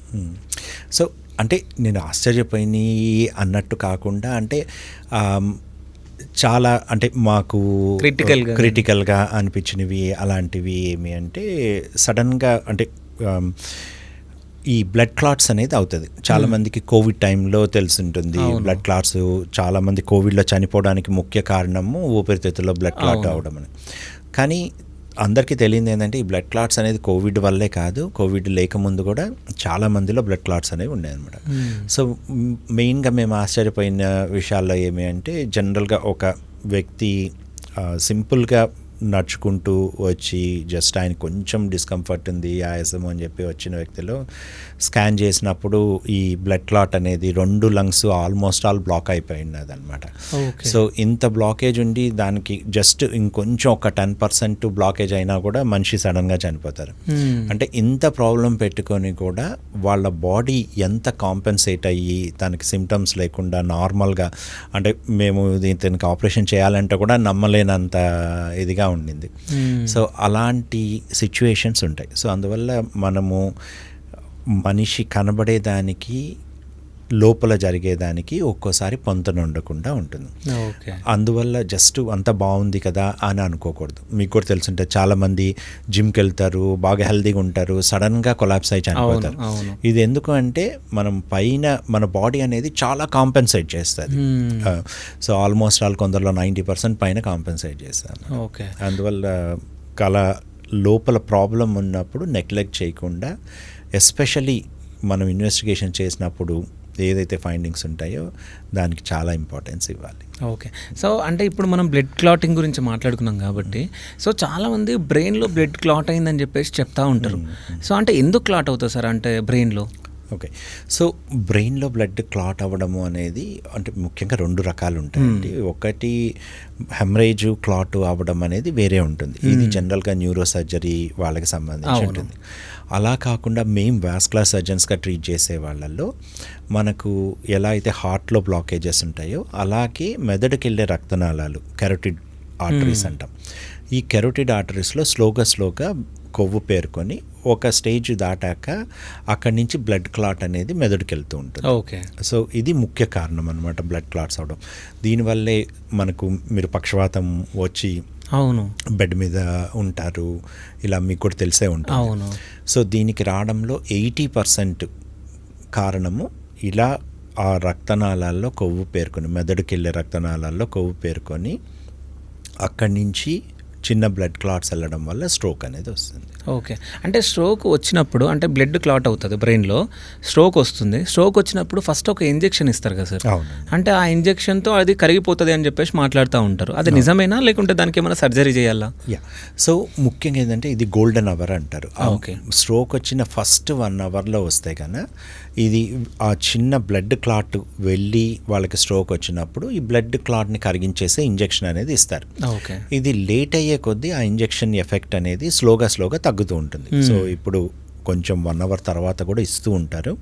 సో అంటే నేను ఆశ్చర్యపోయినాయి అన్నట్టు కాకుండా అంటే చాలా అంటే మాకు క్రిటికల్గా అనిపించినవి అలాంటివి ఏమి అంటే సడన్గా అంటే ఈ బ్లడ్ క్లాట్స్ అనేది అవుతుంది. చాలామందికి కోవిడ్ టైంలో తెలుసుంటుంది. బ్లడ్ క్లాట్స్ చాలామంది కోవిడ్లో చనిపోవడానికి ముఖ్య కారణము ఊపిరితిత్తుల్లో బ్లడ్ క్లాట్ అవ్వడం అని. కానీ అందరికీ తెలియదు ఏంటంటే ఈ బ్లడ్ క్లాట్స్ అనేది కోవిడ్ వల్లే కాదు, కోవిడ్ లేకముందు కూడా చాలా మందిలో బ్లడ్ క్లాట్స్ అనేవి ఉన్నాయన్నమాట. సో మెయిన్గా మేము ఆశ్చర్యపోయిన విషయాల్లో ఏమి అంటే జనరల్గా ఒక వ్యక్తి సింపుల్గా నడుచుకుంటూ వచ్చి జస్ట్ ఆయన కొంచెం డిస్కంఫర్ట్ ఉంది ఆయాసం అని చెప్పి వచ్చిన వ్యక్తిలో స్కాన్ చేసినప్పుడు ఈ బ్లడ్ క్లాట్ అనేది 2 lungs ఆల్మోస్ట్ ఆల్ బ్లాక్ అయిపోయినది అనమాట. సో ఇంత బ్లాకేజ్ ఉండి దానికి జస్ట్ ఇంకొంచెం ఒక 10% బ్లాకేజ్ అయినా కూడా మనిషి సడన్గా చనిపోతారు. అంటే ఇంత ప్రాబ్లం పెట్టుకొని కూడా వాళ్ళ బాడీ ఎంత కాంపెన్సేట్ అయ్యి తనకి సిమ్టమ్స్ లేకుండా నార్మల్గా అంటే మేము దీనికి ఆపరేషన్ చేయాలంటే కూడా నమ్మలేనంత ఇదిగా ఉండింది. సో అలాంటి సిచ్యువేషన్స్ ఉంటాయి. సో అందువల్ల మనము మనిషి కనబడేదానికి లోపల జరిగేదానికి ఒక్కోసారి పొంతన ఉండకుండా ఉంటుంది. అందువల్ల జస్ట్ అంత బాగుంది కదా అని అనుకోకూడదు. మీకు కూడా తెలుసుంటే చాలామంది జిమ్కి వెళ్తారు, బాగా హెల్తీగా ఉంటారు, సడన్గా కొలాప్స్ అయి చనిపోతారు. ఇది ఎందుకు అంటే మనం పైన మన బాడీ అనేది చాలా కాంపెన్సేట్ చేస్తుంది. సో ఆల్మోస్ట్ ఆల్ కొందరిలో 90% పైన కాంపెన్సేట్ చేస్తాను. అందువల్ల లోపల ప్రాబ్లం ఉన్నప్పుడు నెగ్లెక్ట్ చేయకుండా, ఎస్పెషలీ మనం ఇన్వెస్టిగేషన్ చేసినప్పుడు ఏదైతే ఫైండింగ్స్ ఉంటాయో దానికి చాలా ఇంపార్టెన్స్ ఇవ్వాలి. ఓకే. సో అంటే ఇప్పుడు మనం బ్లడ్ క్లాటింగ్ గురించి మాట్లాడుకున్నాం కాబట్టి, సో చాలామంది బ్రెయిన్లో బ్లడ్ క్లాట్ అయిందని చెప్పేసి చెప్తా ఉంటారు. సో అంటే ఎందుకు క్లాట్ అవుతుంది సార్ అంటే బ్రెయిన్లో? ఓకే. సో బ్రెయిన్లో బ్లడ్ క్లాట్ అవ్వడము అనేది అంటే ముఖ్యంగా 2 రకాలు ఉంటాయండి. ఒకటి హెమరేజ్ క్లాట్ అవ్వడం అనేది వేరే ఉంటుంది. ఇది జనరల్గా న్యూరో సర్జరీ వాళ్ళకి సంబంధించి ఉంటుంది. అలా కాకుండా మేము వాస్కులర్ సర్జన్స్గా ట్రీట్ చేసే వాళ్ళల్లో మనకు ఎలా అయితే హార్ట్లో బ్లాకేజెస్ ఉంటాయో అలాగే మెదడుకి వెళ్ళే రక్తనాళాలు కెరోటిడ్ ఆర్టరీస్ అంటాం. ఈ కెరోటిడ్ ఆర్టరీస్లో స్లోగా కొవ్వు పేరుకొని ఒక స్టేజ్ దాటాక అక్కడి నుంచి బ్లడ్ క్లాట్ అనేది మెదడుకి వెళ్తూ ఉంటుంది. ఓకే. సో ఇది ముఖ్య కారణం అనమాట బ్లడ్ క్లాట్స్ అవడం. దీనివల్లే మనకు మీరు పక్షవాతం వచ్చి బెడ్ మీద ఉంటారు, ఇలా మీకు కూడా తెలిసే ఉంటుంది. సో దీనికి రావడంలో 80% కారణము ఇలా ఆ రక్తనాళాల్లో కొవ్వు పేరుకొని మెదడుకి వెళ్ళే రక్తనాళాల్లో కొవ్వు పేరుకొని అక్కడి నుంచి చిన్న బ్లడ్ క్లాట్స్ వెళ్ళడం వల్ల స్ట్రోక్ అనేది వస్తుంది. ఓకే. అంటే స్ట్రోక్ వచ్చినప్పుడు అంటే బ్లడ్ క్లాట్ అవుతుంది బ్రెయిన్లో, స్ట్రోక్ వస్తుంది. స్ట్రోక్ వచ్చినప్పుడు ఫస్ట్ ఒక ఇంజెక్షన్ ఇస్తారు కదా సార్, అవును. అంటే ఆ ఇంజెక్షన్తో అది కరిగిపోతుంది అని చెప్పేసి మాట్లాడుతూ ఉంటారు. అది నిజమేనా లేకుంటే దానికి ఏమైనా సర్జరీ చేయాలా? సో ముఖ్యంగా ఏంటంటే ఇది గోల్డెన్ అవర్ అంటారు. ఓకే. స్ట్రోక్ వచ్చిన ఫస్ట్ 1 అవర్లో వస్తే కన్నా ఇది ఆ చిన్న బ్లడ్ క్లాట్ వెళ్ళి వాళ్ళకి స్ట్రోక్ వచ్చినప్పుడు ఈ బ్లడ్ క్లాట్ని కరిగించేసే ఇంజెక్షన్ అనేది ఇస్తారు. ఓకే. ఇది లేట్ అయ్యే కొద్దీ ఆ ఇంజెక్షన్ ఎఫెక్ట్ అనేది స్లోగా తగ్గుతూ ఉంటుంది. సో ఇప్పుడు కొంచెం 1 అవర్ తర్వాత కూడా ఇస్తూ ఉంటారు,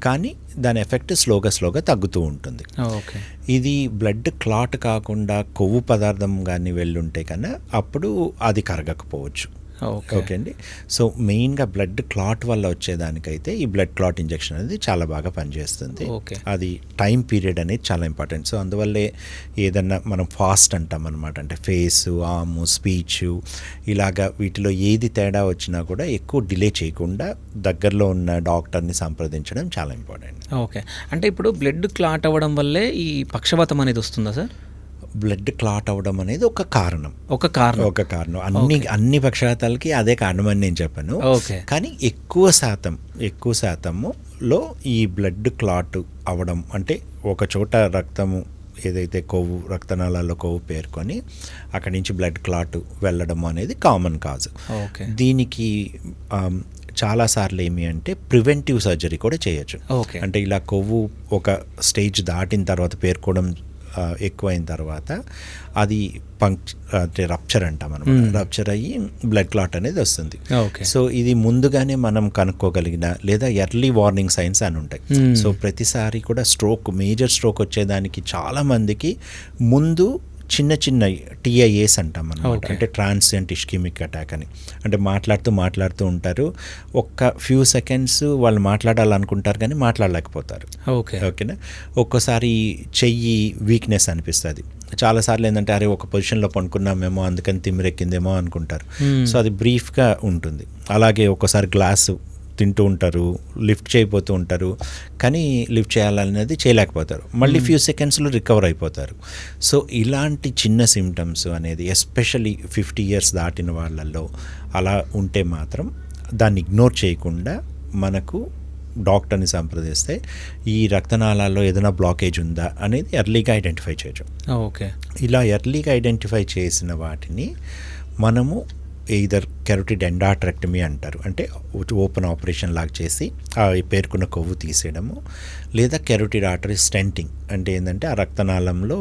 కానీ దాని ఎఫెక్ట్ స్లోగా తగ్గుతూ ఉంటుంది. ఓకే. ఇది బ్లడ్ క్లాట్ కాకుండా కొవ్వు పదార్థం కానీ వెళ్ళుంటే కన్నా అప్పుడు అది కరగకపోవచ్చు. ఓకే అండి. సో మెయిన్గా బ్లడ్ క్లాట్ వల్ల వచ్చేదానికైతే ఈ బ్లడ్ క్లాట్ ఇంజెక్షన్ అనేది చాలా బాగా పనిచేస్తుంది. అది టైం పీరియడ్ అనేది చాలా ఇంపార్టెంట్. సో అందువల్లే ఏదన్నా మనం ఫాస్ట్ అంటాం అనమాట, అంటే ఫేస్, ఆర్మ్, స్పీచ్ ఇలాగా వీటిలో ఏది తేడా వచ్చినా కూడా ఎక్కువ డిలే చేయకుండా దగ్గరలో ఉన్న డాక్టర్ని సంప్రదించడం చాలా ఇంపార్టెంట్. ఓకే. అంటే ఇప్పుడు బ్లడ్ క్లాట్ అవ్వడం వల్లే ఈ పక్షవాతం అనేది వస్తుందా సార్? బ్లడ్ క్లాట్ అవ్వడం అనేది ఒక కారణం. అన్ని పక్షవాతాలకి అదే కారణం అని నేను చెప్పాను. కానీ ఎక్కువ శాతంలో ఈ బ్లడ్ క్లాట్ అవ్వడం అంటే ఒక చోట రక్తము ఏదైతే కొవ్వు రక్తనాళాల్లో కొవ్వు పేర్కొని అక్కడి నుంచి బ్లడ్ క్లాట్ వెళ్ళడం అనేది కామన్ కాజ్. దీనికి చాలాసార్లు ఏమి అంటే ప్రివెంటివ్ సర్జరీ కూడా చేయొచ్చు. అంటే ఇలా కొవ్వు ఒక స్టేజ్ దాటిన తర్వాత పేర్కోవడం ఎక్కువైన తర్వాత అది అంటే రప్చర్ అంటాం అనమాట. రప్చర్ అయ్యి బ్లడ్ క్లాట్ అనేది వస్తుంది. సో ఇది ముందుగానే మనం కనుక్కోగలిగిన లేదా ఎర్లీ వార్నింగ్ సైన్స్ అని ఉంటాయి. సో ప్రతిసారి కూడా మేజర్ స్ట్రోక్ వచ్చేదానికి చాలా మందికి ముందు చిన్న TIAs అంటాం అన్నమాట. అంటే ట్రాన్సియంట్ ఇస్కెమిక్ అటాక్ అని. అంటే మాట్లాడుతూ ఉంటారు, ఒక్క ఫ్యూ సెకండ్స్ వాళ్ళు మాట్లాడాలనుకుంటారు కానీ మాట్లాడలేకపోతారు. ఓకేనా. ఒక్కోసారి చెయ్యి వీక్నెస్ అనిపిస్తుంది. చాలాసార్లు ఏంటంటే అరే ఒక పొజిషన్లో పడుకున్నామేమో అందుకని తిమ్మిరెక్కిందేమో అనుకుంటారు. సో అది బ్రీఫ్గా ఉంటుంది. అలాగే ఒక్కోసారి గ్లాసు తింటూ ఉంటారు, లిఫ్ట్ చేయబోతూ ఉంటారు, కానీ లిఫ్ట్ చేయాలనేది చేయలేకపోతారు. మళ్ళీ ఫ్యూ సెకండ్స్లో రికవర్ అయిపోతారు. సో ఇలాంటి చిన్న సిమ్టమ్స్ అనేది ఎస్పెషల్లీ 50 years దాటిన వాళ్ళల్లో అలా ఉంటే మాత్రం దాన్ని ఇగ్నోర్ చేయకుండా మనకు డాక్టర్ని సంప్రదిస్తే ఈ రక్తనాళాల్లో ఏదైనా బ్లాకేజ్ ఉందా అనేది ఎర్లీగా ఐడెంటిఫై చేయొచ్చు. ఇలా ఎర్లీగా ఐడెంటిఫై చేసిన వాటిని మనము ఎయిదర్ కెరోటిడ్ ఎండాట్రెక్టమీ అంటారు, అంటే ఓపెన్ ఆపరేషన్ లాగా చేసి ఆ పేర్కొన్న కొవ్వు తీసేయడము, లేదా కెరోటిడ్ ఆర్టరీ స్టెంటింగ్ అంటే ఏంటంటే ఆ రక్తనాళంలో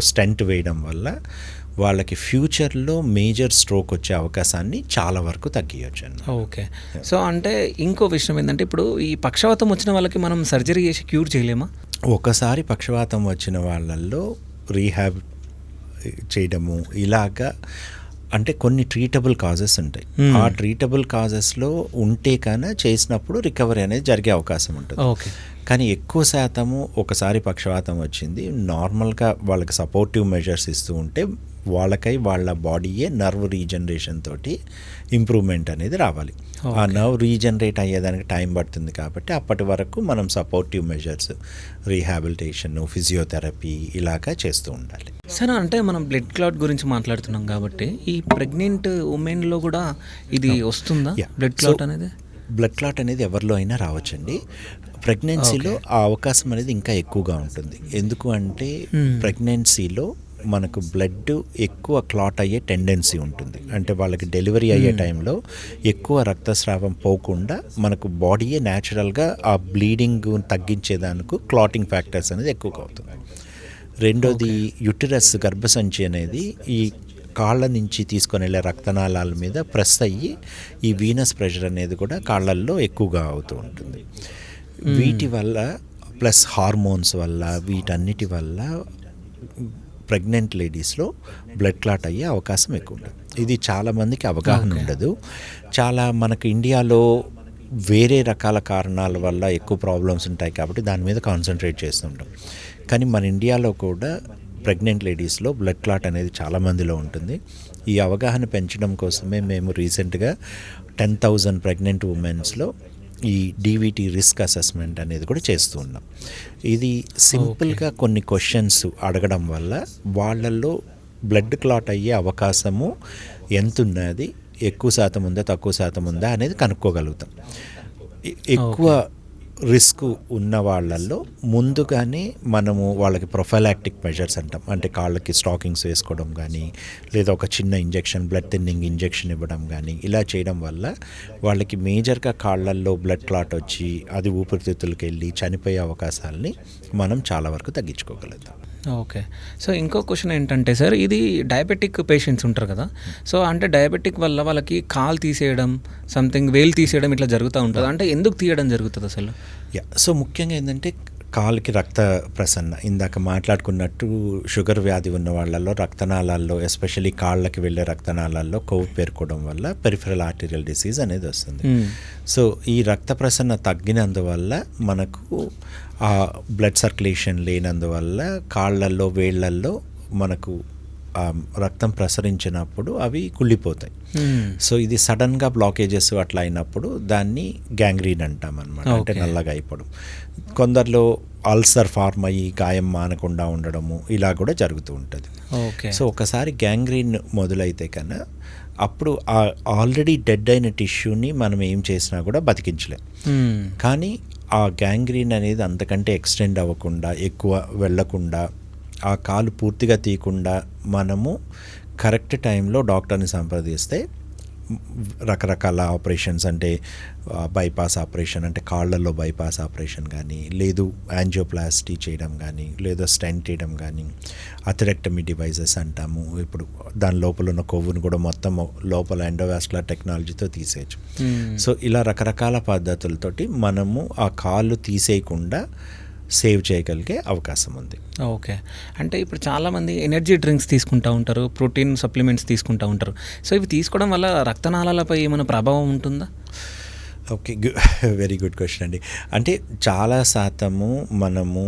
స్టెంట్ వేయడం వల్ల వాళ్ళకి ఫ్యూచర్లో మేజర్ స్ట్రోక్ వచ్చే అవకాశాన్ని చాలా వరకు తగ్గించవచ్చు అండి. ఓకే. సో అంటే ఇంకో విషయం ఏంటంటే ఇప్పుడు ఈ పక్షవాతం వచ్చిన వాళ్ళకి మనం సర్జరీ చేసి క్యూర్ చేయలేమా? ఒకసారి పక్షవాతం వచ్చిన వాళ్ళల్లో రీహాబ్ చేయడము ఇలాగా అంటే కొన్ని ట్రీటబుల్ కాజెస్ ఉంటాయి. ఆ ట్రీటబుల్ కాజెస్లో ఉంటే కన్నా చేసినప్పుడు రికవరీ అనేది జరిగే అవకాశం ఉంటుంది. కానీ ఎక్కువ శాతము ఒకసారి పక్షవాతం వచ్చింది నార్మల్గా వాళ్ళకి సపోర్టివ్ మెజర్స్ ఇస్తూ ఉంటే వాళ్ళ బాడీయే నర్వ్ రీజనరేషన్ తోటి ఇంప్రూవ్మెంట్ అనేది రావాలి. ఆ నర్వ్ రీజనరేట్ అయ్యేదానికి టైం పడుతుంది కాబట్టి అప్పటి వరకు మనం సపోర్టివ్ మెజర్స్, రీహాబిలిటేషన్, ఫిజియోథెరపీ ఇలాగా చేస్తూ ఉండాలి. సరే, అంటే మనం బ్లడ్ క్లాట్ గురించి మాట్లాడుతున్నాం కాబట్టి ఈ ప్రెగ్నెంట్ ఉమెన్లో కూడా ఇది వస్తుందా బ్లడ్ క్లాట్ అనేది? బ్లడ్ క్లాట్ అనేది ఎవరిలో అయినా రావచ్చండి. ప్రెగ్నెన్సీలో ఆ అవకాశం అనేది ఇంకా ఎక్కువగా ఉంటుంది. ఎందుకు అంటే ప్రెగ్నెన్సీలో మనకు బ్లడ్ ఎక్కువ క్లాట్ అయ్యే టెండెన్సీ ఉంటుంది. అంటే వాళ్ళకి డెలివరీ అయ్యే టైంలో ఎక్కువ రక్తస్రావం పోకుండా మనకు బాడీయే న్యాచురల్గా ఆ బ్లీడింగ్ తగ్గించేదానికి క్లాటింగ్ ఫ్యాక్టర్స్ అనేది ఎక్కువగా అవుతుంది. రెండోది యుటరస్ గర్భసంచి అనేది ఈ కాళ్ళ నుంచి తీసుకొని వెళ్ళే రక్తనాళాల మీద ప్రెస్ అయ్యి ఈ వీనస్ ప్రెషర్ అనేది కూడా కాళ్ళల్లో ఎక్కువగా అవుతూ ఉంటుంది. వీటి వల్ల ప్లస్ హార్మోన్స్ వల్ల వీటన్నిటి వల్ల ప్రెగ్నెంట్ లేడీస్లో బ్లడ్ క్లాట్ అయ్యే అవకాశం ఎక్కువ ఉంటుంది. ఇది చాలామందికి అవగాహన ఉండదు. చాలా మనకు ఇండియాలో వేరే రకాల కారణాల వల్ల ఎక్కువ ప్రాబ్లమ్స్ ఉంటాయి కాబట్టి దాని మీద కాన్సన్ట్రేట్ చేస్తుంటాం. కానీ మన ఇండియాలో కూడా ప్రెగ్నెంట్ లేడీస్లో బ్లడ్ క్లాట్ అనేది చాలామందిలో ఉంటుంది. ఈ అవగాహన పెంచడం కోసమే మేము రీసెంట్గా 10,000 ప్రెగ్నెంట్ ఉమెన్స్లో ఈ DVT రిస్క్ అసెస్మెంట్ అనేది కూడా చేస్తూ ఉన్నాం. ఇది సింపుల్గా కొన్ని క్వశ్చన్స్ అడగడం వల్ల వాళ్ళల్లో బ్లడ్ క్లాట్ అయ్యే అవకాశము ఎంత ఉన్నది, ఎక్కువ శాతం ఉందా తక్కువ శాతం ఉందా అనేది కనుక్కోగలుగుతాం. ఎక్కువ రిస్క్ ఉన్న వాళ్ళల్లో ముందుగానే మనము వాళ్ళకి ప్రొఫైలాక్టిక్ మెజర్స్ అంటాం. అంటే కాళ్ళకి స్టాకింగ్స్ వేసుకోవడం కానీ, లేదా ఒక చిన్న ఇంజెక్షన్, బ్లడ్ థిన్నింగ్ ఇంజెక్షన్ ఇవ్వడం కానీ, ఇలా చేయడం వల్ల వాళ్ళకి మేజర్గా కాళ్ళల్లో బ్లడ్ క్లాట్ వచ్చి అది ఊపిరితిత్తులకు వెళ్ళి చనిపోయే అవకాశాలని మనం చాలా వరకు తగ్గించుకోగలుగుతాం. ఓకే. సో ఇంకో క్వశ్చన్ ఏంటంటే సార్, ఇది డయాబెటిక్ పేషెంట్స్ ఉంటారు కదా, సో అంటే డయాబెటిక్ వల్ల వాళ్ళకి కాలు తీసేయడం, సంథింగ్ వేలు తీసేయడం ఇట్లా జరుగుతూ ఉంటుంది. అంటే ఎందుకు తీయడం జరుగుతుంది అసలు? సో ముఖ్యంగా ఏంటంటే కాలుకి రక్త ప్రసరణ, ఇందాక మాట్లాడుకున్నట్టు షుగర్ వ్యాధి ఉన్న వాళ్ళల్లో రక్తనాళాల్లో, ఎస్పెషల్లీ కాళ్ళకి వెళ్ళే రక్తనాళాల్లో కొవ్వు పేరుకోవడం వల్ల పెరిఫెరల్ ఆర్టీరియల్ డిసీజ్ అనేది వస్తుంది. సో ఈ రక్త ప్రసరణ తగ్గినందువల్ల మనకు ఆ బ్లడ్ సర్క్యులేషన్ లేనందువల్ల కాళ్ళల్లో, వేళ్ళల్లో మనకు రక్తం ప్రసరించినప్పుడు అవి కుళ్ళిపోతాయి. సో ఇది సడన్గా బ్లాకేజెస్ అట్లా అయినప్పుడు దాన్ని గ్యాంగ్రీన్ అంటాం అనమాట. అంటే నల్లగా అయిపోవడం. కొందరిలో అల్సర్ ఫార్మ్ అయ్యి గాయం మానకుండా ఉండడము ఇలా కూడా జరుగుతూ ఉంటుంది. సో ఒకసారి గ్యాంగ్రీన్ మొదలైతే కన్నా అప్పుడు ఆల్రెడీ డెడ్ అయిన టిష్యూని మనం ఏం చేసినా కూడా బతికించలేం. కానీ ఆ గ్యాంగ్రీన్ అనేది అంతకంటే ఎక్స్టెండ్ అవ్వకుండా, ఎక్కువ వెళ్ళకుండా, ఆ కాలు పూర్తిగా తీయకుండా మనము కరెక్ట్ టైంలో డాక్టర్ని సంప్రదిస్తే రకరకాల ఆపరేషన్స్, అంటే బైపాస్ ఆపరేషన్, అంటే కాళ్ళల్లో బైపాస్ ఆపరేషన్ కానీ, లేదు యాంజియోప్లాస్టీ చేయడం కానీ, లేదా స్టెంట్ చేయడం కానీ, అథెరెక్టమీ డివైజెస్ అంటాము. ఇప్పుడు దాని లోపల ఉన్న కొవ్వును కూడా మొత్తం లోపల ఎండోవాస్కులర్ టెక్నాలజీతో తీసేయచ్చు. సో ఇలా రకరకాల పద్ధతులతోటి మనము ఆ కాళ్ళు తీసేయకుండా సేవ్ చేయగలిగే అవకాశం ఉంది. ఓకే. అంటే ఇప్పుడు చాలామంది ఎనర్జీ డ్రింక్స్ తీసుకుంటూ ఉంటారు, ప్రోటీన్ సప్లిమెంట్స్ తీసుకుంటూ ఉంటారు. సో ఇవి తీసుకోవడం వల్ల రక్తనాళాలపై ఏమైనా ప్రభావం ఉంటుందా? ఓకే, వెరీ గుడ్ క్వశ్చన్ అండి. అంటే చాలా శాతము మనము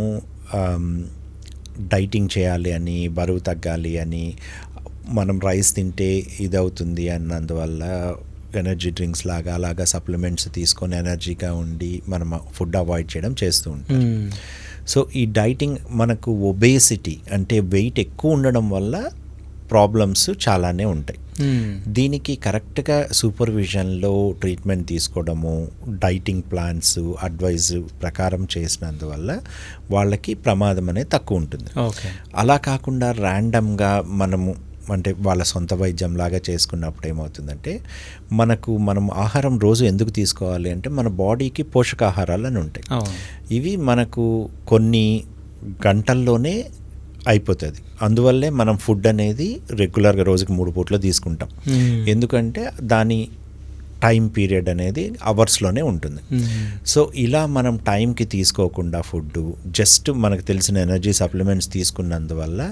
డైటింగ్ చేయాలి అని, బరువు తగ్గాలి అని, మనం రైస్ తింటే ఇది అవుతుంది అన్నందువల్ల ఎనర్జీ డ్రింక్స్ లాగా అలాగా సప్లిమెంట్స్ తీసుకొని ఎనర్జీగా ఉండి మనం ఫుడ్ అవాయిడ్ చేయడం చేస్తూ ఉంటాం. సో ఈ డైటింగ్ మనకు ఒబేసిటీ అంటే వెయిట్ ఎక్కువ ఉండడం వల్ల ప్రాబ్లమ్స్ చాలానే ఉంటాయి. దీనికి కరెక్ట్గా సూపర్విజన్లో ట్రీట్మెంట్ తీసుకోవడము, డైటింగ్ ప్లాన్స్ అడ్వైజ్ ప్రకారం చేసినందువల్ల వాళ్ళకి ప్రమాదం అనేది తక్కువ ఉంటుంది. అలా కాకుండా ర్యాండమ్గా మనము అంటే వాళ్ళ సొంత వైద్యం లాగా చేసుకున్నప్పుడు ఏమవుతుందంటే, మనం ఆహారం రోజు ఎందుకు తీసుకోవాలి అంటే మన బాడీకి పోషకాహారాలు అని ఉంటాయి. ఇవి మనకు కొన్ని గంటల్లోనే అయిపోతుంది. అందువల్లే మనం ఫుడ్ అనేది రెగ్యులర్గా రోజుకి 3 పూట్లు తీసుకుంటాం. ఎందుకంటే దాని టైం పీరియడ్ అనేది అవర్స్లోనే ఉంటుంది. సో ఇలా మనం టైంకి తీసుకోకుండా ఫుడ్, జస్ట్ మనకు తెలిసిన ఎనర్జీ సప్లిమెంట్స్ తీసుకున్నందువల్ల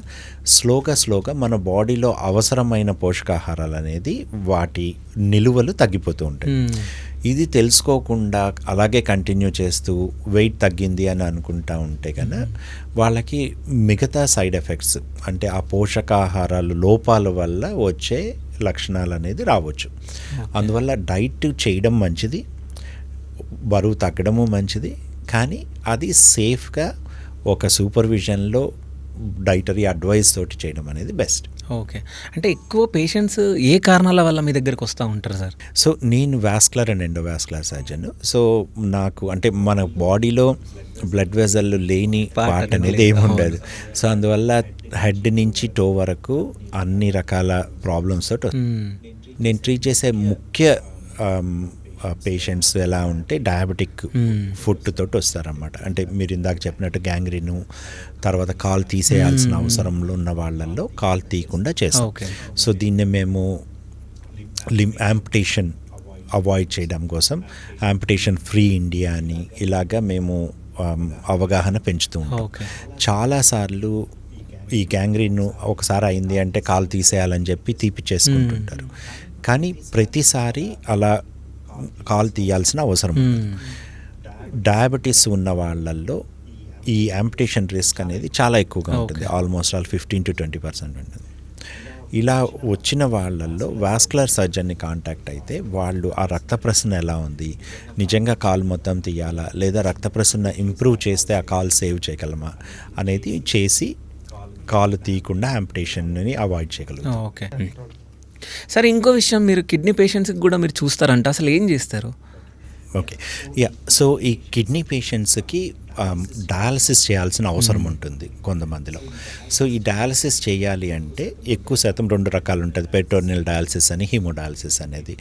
స్లోగా మన బాడీలో అవసరమైన పోషకాహారాలు అనేది వాటి నిలువలు తగ్గిపోతూ ఉంటాయి. ఇది తెలుసుకోకుండా అలాగే కంటిన్యూ చేస్తూ వెయిట్ తగ్గింది అని అనుకుంటా ఉంటే కన్నా వాళ్ళకి మిగతా సైడ్ ఎఫెక్ట్స్, అంటే ఆ పోషకాహారాలు లోపాల వల్ల వచ్చే లక్షణాలు అనేది రావచ్చు. అందువల్ల డైట్ చేయడం మంచిది, బరువు తగ్గడము మంచిది, కానీ అది సేఫ్గా ఒక సూపర్విజన్లో డైటరీ అడ్వైస్ తోటి చేయడం అనేది బెస్ట్. ఓకే. అంటే ఎక్కువ పేషెంట్స్ ఏ కారణాల వల్ల మీ దగ్గరికి వస్తూ ఉంటారు సార్? సో నేను vascular and endovascular surgeon. So నాకు అంటే మన బాడీలో బ్లడ్ వెజల్ లేని పార్ట్ అనేది ఏమి ఉండదు. సో అందువల్ల హెడ్ నుంచి టో వరకు అన్ని రకాల ప్రాబ్లమ్స్ తోటి నేను ట్రీట్ చేసే ముఖ్య పేషెంట్స్ ఎలా ఉంటే డయాబెటిక్ ఫుట్ తోటి వస్తారన్నమాట. అంటే మీరు ఇందాక చెప్పినట్టు గ్యాంగ్రీను, తర్వాత కాలు తీసేయాల్సిన అవసరంలో ఉన్న వాళ్ళల్లో కాలు తీయకుండా చేస్తాం. సో దీన్ని మేము యాంపుటేషన్ అవాయిడ్ చేయడం కోసం యాంపుటేషన్ ఫ్రీ ఇండియా అని ఇలాగా మేము అవగాహన పెంచుతూ ఉంటాం. చాలాసార్లు ఈ గ్యాంగ్రీన్ ఒకసారి అయింది అంటే కాలు తీసేయాలని చెప్పి తీపిచ్చేసుకుంటుంటారు. కానీ ప్రతిసారి అలా కాలు తీయాల్సిన అవసరం ఉంది. డయాబెటీస్ ఉన్న వాళ్ళల్లో ఈ యాంపుటేషన్ రిస్క్ అనేది చాలా ఎక్కువగా ఉంటుంది. ఆల్మోస్ట్ 15 to 20% ఉంటుంది. ఇలా వచ్చిన వాళ్ళల్లో వాస్కులర్ సర్జన్ని కాంటాక్ట్ అయితే వాళ్ళు ఆ రక్త ప్రసరణ ఎలా ఉంది, నిజంగా కాలు మొత్తం తీయాలా లేదా రక్త ప్రసరణ ఇంప్రూవ్ చేస్తే ఆ కాలు సేవ్ చేయగలమా అనేది చేసి కాలు తీయకుండా యాంపిటేషన్ని అవాయిడ్ చేయగలుగుతాం. ఓకే. సరే, ఇంకో విషయం, మీరు కిడ్నీ పేషెంట్స్కి కూడా మీరు చూస్తారంట, అసలు ఏం చేస్తారు? ఓకే, సో ఈ కిడ్నీ పేషెంట్స్కి డయాలసిస్ చేయాల్సిన అవసరం ఉంటుంది కొంతమందిలో. సో ఈ డయాలసిస్ చేయాలి అంటే ఎక్కువ శాతం 2 రకాలు ఉంటుంది, పెరిటోనియల్ డయాలసిస్ అని, హీమోడయాలసిస్ అనేది.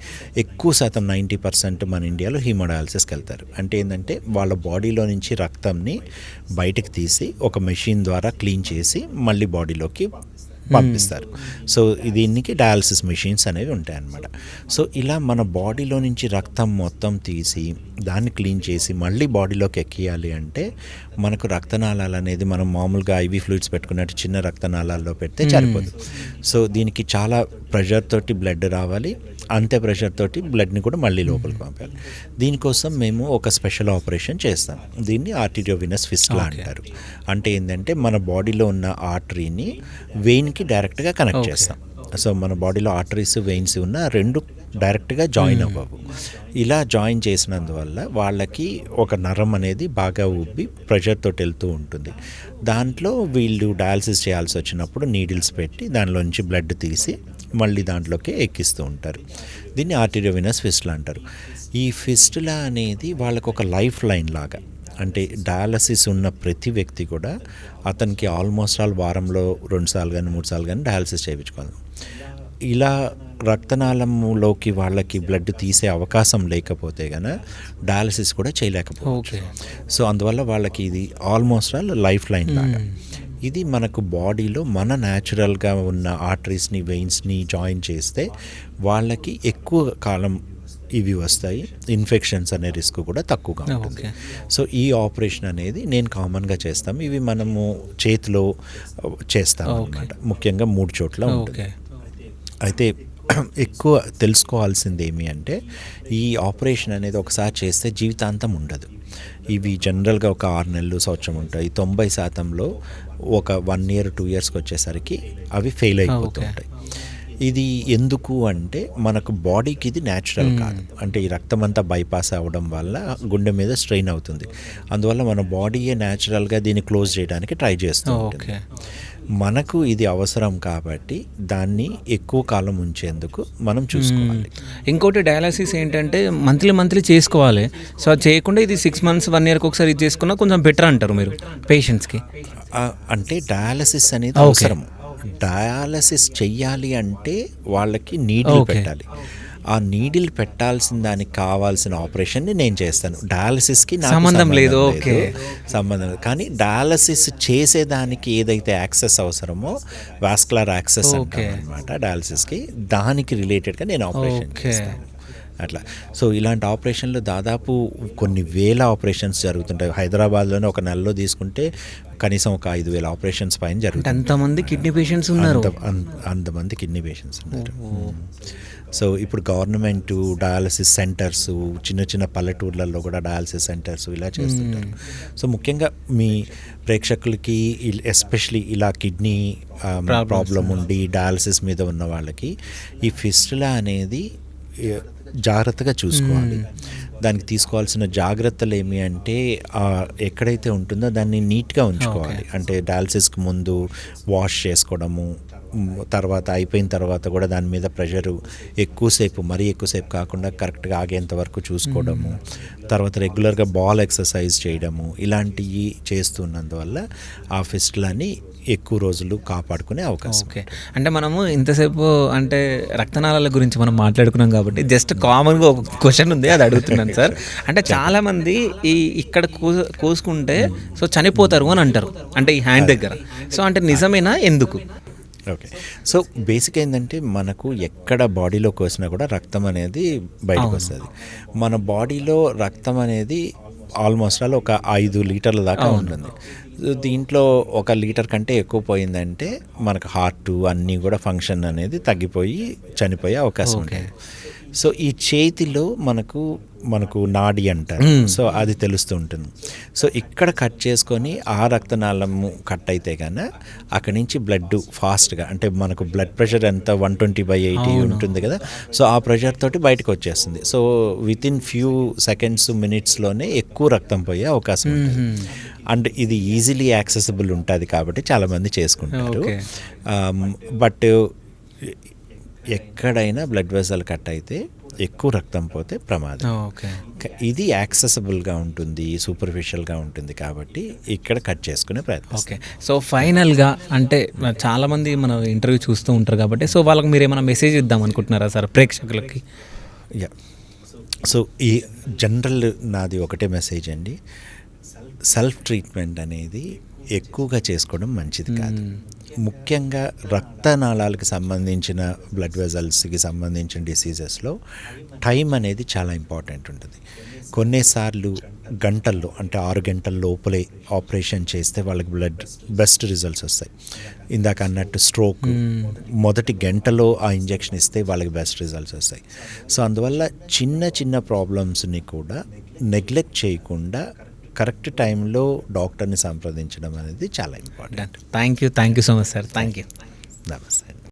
ఎక్కువ శాతం 90% మన ఇండియాలో హీమోడయాలసిస్కి వెళ్తారు. అంటే ఏంటంటే వాళ్ళ బాడీలో నుంచి రక్తంని బయటకు తీసి ఒక మెషిన్ ద్వారా క్లీన్ చేసి మళ్ళీ బాడీలోకి పంపిస్తారు. సో దీనికి డయాలసిస్ మెషిన్స్ అనేవి ఉంటాయన్నమాట. సో ఇలా మన బాడీలో నుంచి రక్తం మొత్తం తీసి దాన్ని క్లీన్ చేసి మళ్ళీ బాడీలోకి ఎక్కియాలి అంటే మనకు రక్తనాళాలు అనేది మనం మామూలుగా ఐవీ ఫ్లూయిడ్స్ పెట్టుకున్నట్టు చిన్న రక్తనాళాల్లో పెడితే సరిపోదు. సో దీనికి చాలా ప్రెషర్ తోటి బ్లడ్ రావాలి, అంతే ప్రెషర్ తోటి బ్లడ్ని కూడా మళ్ళీ లోపలికి పంపాలి. దీనికోసం మేము ఒక స్పెషల్ ఆపరేషన్ చేస్తాం. దీన్ని ఆర్టీరియోవినస్ ఫిస్టులా అంటారు. అంటే ఏంటంటే మన బాడీలో ఉన్న ఆర్టరీని వెయిన్కి డైరెక్ట్గా కనెక్ట్ చేస్తాం. సో మన బాడీలో ఆర్టరీస్ వెయిన్స్ ఉన్న 2 డైరెక్ట్గా జాయిన్ అవ్వవు. ఇలా జాయిన్ చేసినందువల్ల వాళ్ళకి ఒక నరం అనేది బాగా ఉబ్బి ప్రెషర్ తోటి వెళ్తూ ఉంటుంది. దాంట్లో వీళ్ళు డయాలసిస్ చేయాల్సి వచ్చినప్పుడు నీడిల్స్ పెట్టి దానిలో నుంచి బ్లడ్ తీసి మళ్ళీ దాంట్లోకి ఎక్కిస్తూ ఉంటారు. దీన్ని ఆర్టీరియోవినస్ ఫిస్టులా అంటారు. ఈ ఫిస్టులా అనేది వాళ్ళకు ఒక లైఫ్ లైన్ లాగా. అంటే డయాలసిస్ ఉన్న ప్రతి వ్యక్తి కూడా అతనికి ఆల్మోస్ట్ ఆల్ వారంలో 2 సార్లు కానీ 3 సార్లు కానీ డయాలసిస్ చేయించుకోవాలి. ఇలా రక్తనాళంలోకి వాళ్ళకి బ్లడ్ తీసే అవకాశం లేకపోతే కనుక డయాలసిస్ కూడా చేయలేకపోవచ్చు. సో అందువల్ల వాళ్ళకి ఇది ఆల్మోస్ట్ ఆల్ లైఫ్ లైన్ లాగా. ఇది మనకు బాడీలో మన న్యాచురల్గా ఉన్న ఆర్టరీస్ని వెయిన్స్ని జాయిన్ చేస్తే వాళ్ళకి ఎక్కువ కాలం ఇవి వస్తాయి, ఇన్ఫెక్షన్స్ అనే రిస్క్ కూడా తక్కువగా ఉంటుంది. సో ఈ ఆపరేషన్ అనేది నేను కామన్గా చేస్తాం. ఇవి మనము చేతిలో చేస్తాం అన్నమాట. ముఖ్యంగా 3 చోట్ల ఉంటుంది. అయితే ఎక్కువ తెలుసుకోవాల్సింది ఏమి అంటే ఈ ఆపరేషన్ అనేది ఒకసారి చేస్తే జీవితాంతం ఉండదు. ఇవి జనరల్గా ఒక 6 నెలలు, సంవత్సరం ఉంటాయి. 90%లో ఒక 1 year 2 yearsకి వచ్చేసరికి అవి ఫెయిల్ అయిపోతూ ఉంటాయి. ఇది ఎందుకు అంటే మనకు బాడీకి ఇది న్యాచురల్ కాదు. అంటే ఈ రక్తం అంతా బైపాస్ అవ్వడం వల్ల గుండె మీద స్ట్రెయిన్ అవుతుంది. అందువల్ల మన బాడీయే న్యాచురల్గా దీన్ని క్లోజ్ చేయడానికి ట్రై చేస్తూ ఉంటుంది. మనకు ఇది అవసరం కాబట్టి దాన్ని ఎక్కువ కాలం ఉంచేందుకు మనం చూసుకోవాలి. ఇంకోటి డయాలసిస్ ఏంటంటే మంత్లీ చేసుకోవాలి. సో అది చేయకుండా ఇది 6 months 1 yearకి ఒకసారి ఇది చేసుకున్నా కొంచెం బెటర్ అంటారు మీరు పేషెంట్స్కి. అంటే డయాలసిస్ అనేది అవసరం. డయాలసిస్ చెయ్యాలి అంటే వాళ్ళకి నీడిల్ పెట్టాలి. ఆ నీడిల్ పెట్టాల్సిన దానికి కావాల్సిన ఆపరేషన్ని నేను చేస్తాను. డయాలసిస్కి నాకు సంబంధం లేదు. కానీ డయాలసిస్ చేసేదానికి ఏదైతే యాక్సెస్ అవసరమో వాస్కులర్ యాక్సెస్ అనమాట డయాలసిస్కి, దానికి రిలేటెడ్గా నేను ఆపరేషన్ చేస్తాను. అట్లా. సో ఇలాంటి ఆపరేషన్లు దాదాపు కొన్ని వేల ఆపరేషన్స్ జరుగుతుంటాయి. హైదరాబాద్లోనే ఒక నెలలో తీసుకుంటే కనీసం ఒక 5,000 ఆపరేషన్స్ పైన జరుగుతుంది. అంతమంది కిడ్నీ పేషెంట్స్ ఉన్నారు. అంతమంది కిడ్నీ పేషెంట్స్ ఉన్నారు. సో ఇప్పుడు గవర్నమెంట్ డయాలసిస్ సెంటర్స్, చిన్న పల్లెటూర్లలో కూడా డయాలసిస్ సెంటర్స్ ఇలా చేస్తుంటారు. సో ముఖ్యంగా మీ ప్రేక్షకులకి ఎస్పెషలీ ఇలా కిడ్నీ ప్రాబ్లం ఉండి డయాలసిస్ మీద ఉన్న వాళ్ళకి ఈ ఫిస్టులా అనేది జాగ్రత్తగా చూసుకోవాలి. దానికి తీసుకోవాల్సిన జాగ్రత్తలు ఏమి అంటే ఎక్కడైతే ఉంటుందో దాన్ని నీట్గా ఉంచుకోవాలి. అంటే డయాలసిస్కి ముందు వాష్ చేసుకోవడము, తర్వాత అయిపోయిన తర్వాత కూడా దాని మీద ప్రెషరు మరీ ఎక్కువసేపు కాకుండా కరెక్ట్గా ఆగేంత వరకు చూసుకోవడము, తర్వాత రెగ్యులర్గా బాల్ ఎక్సర్సైజ్ చేయడము, ఇలాంటివి చేస్తున్నందువల్ల ఆ ఫిస్టులని ఎక్కువ రోజులు కాపాడుకునే అవకాశం. ఓకే. అంటే మనము ఇంతసేపు అంటే రక్తనాళాల గురించి మనం మాట్లాడుకున్నాం కాబట్టి జస్ట్ కామన్గా ఒక క్వశ్చన్ ఉంది, అది అడుగుతున్నాను సార్. అంటే చాలామంది ఇక్కడ కోసుకుంటే సో చనిపోతారు అని అంటారు, అంటే ఈ హ్యాండ్ దగ్గర. సో అంటే నిజమేనా, ఎందుకు? ఓకే. సో బేసిక్ ఏంటంటే మనకు ఎక్కడ బాడీలో కోసినా కూడా రక్తం అనేది బయటకు వస్తుంది. మన బాడీలో రక్తం అనేది ఆల్మోస్ట్ ఆల్ ఒక 5 లీటర్ల దాకా ఉంటుంది. దీంట్లో 1 లీటర్ కంటే ఎక్కువ పోయిందంటే మనకు హార్ట్ అన్నీ కూడా ఫంక్షన్ అనేది తగ్గిపోయి చనిపోయే అవకాశం ఉంటుంది. సో ఈ చేతిలో మనకు నాడి అంటారు. సో అది తెలుస్తూ ఉంటుంది. సో ఇక్కడ కట్ చేసుకొని ఆ రక్తనాళము కట్ అయితే కన్నా అక్కడి నుంచి బ్లడ్ ఫాస్ట్గా, అంటే మనకు బ్లడ్ ప్రెషర్ ఎంత 120/80 ఉంటుంది కదా, సో ఆ ప్రెషర్ తోటి బయటకు వచ్చేస్తుంది. సో వితిన్ ఫ్యూ సెకండ్స్ మినిట్స్లోనే ఎక్కువ రక్తం పోయే అవకాశం ఉంటుంది. అండ్ ఇది ఈజీలీ యాక్సెసిబుల్ ఉంటుంది కాబట్టి చాలామంది చేసుకుంటారు. Okay. బట్ ఎక్కడైనా బ్లడ్ వెసల్ కట్ అయితే ఎక్కువ రక్తం పోతే ప్రమాదం. ఓకే. ఇది యాక్సెసిబుల్గా ఉంటుంది, సూపర్ఫిషియల్గా ఉంటుంది కాబట్టి ఇక్కడ కట్ చేసుకునే ప్రయత్నం. ఓకే. సో ఫైనల్గా అంటే చాలామంది మన ఇంటర్వ్యూ చూస్తూ ఉంటారు కాబట్టి సో వాళ్ళకి మీరు ఏమైనా మెసేజ్ ఇద్దాం అనుకుంటున్నారా సార్ ప్రేక్షకులకి? యా, సో ఈ జనరల్ నాది ఒకటే మెసేజ్ అండి, సెల్ఫ్ ట్రీట్మెంట్ అనేది ఎక్కువగా చేసుకోవడం మంచిది కాదు. ముఖ్యంగా రక్తనాళాలకు సంబంధించిన బ్లడ్ వెజల్స్కి సంబంధించిన డిసీజెస్లో టైం అనేది చాలా ఇంపార్టెంట్ ఉంటుంది. కొన్నిసార్లు గంటల్లో అంటే 6 గంటల లోపలే ఆపరేషన్ చేస్తే వాళ్ళకి బెస్ట్ రిజల్ట్స్ వస్తాయి. ఇందాక అన్నట్టు స్ట్రోక్ మొదటి గంటలో ఆ ఇంజెక్షన్ ఇస్తే వాళ్ళకి బెస్ట్ రిజల్ట్స్ వస్తాయి. సో అందువల్ల చిన్న చిన్న ప్రాబ్లమ్స్ని కూడా నెగ్లెక్ట్ చేయకుండా కరెక్ట్ టైంలో డాక్టర్ని సంప్రదించడం అనేది చాలా important. Thank you so much sir. Thank you. నమస్తే.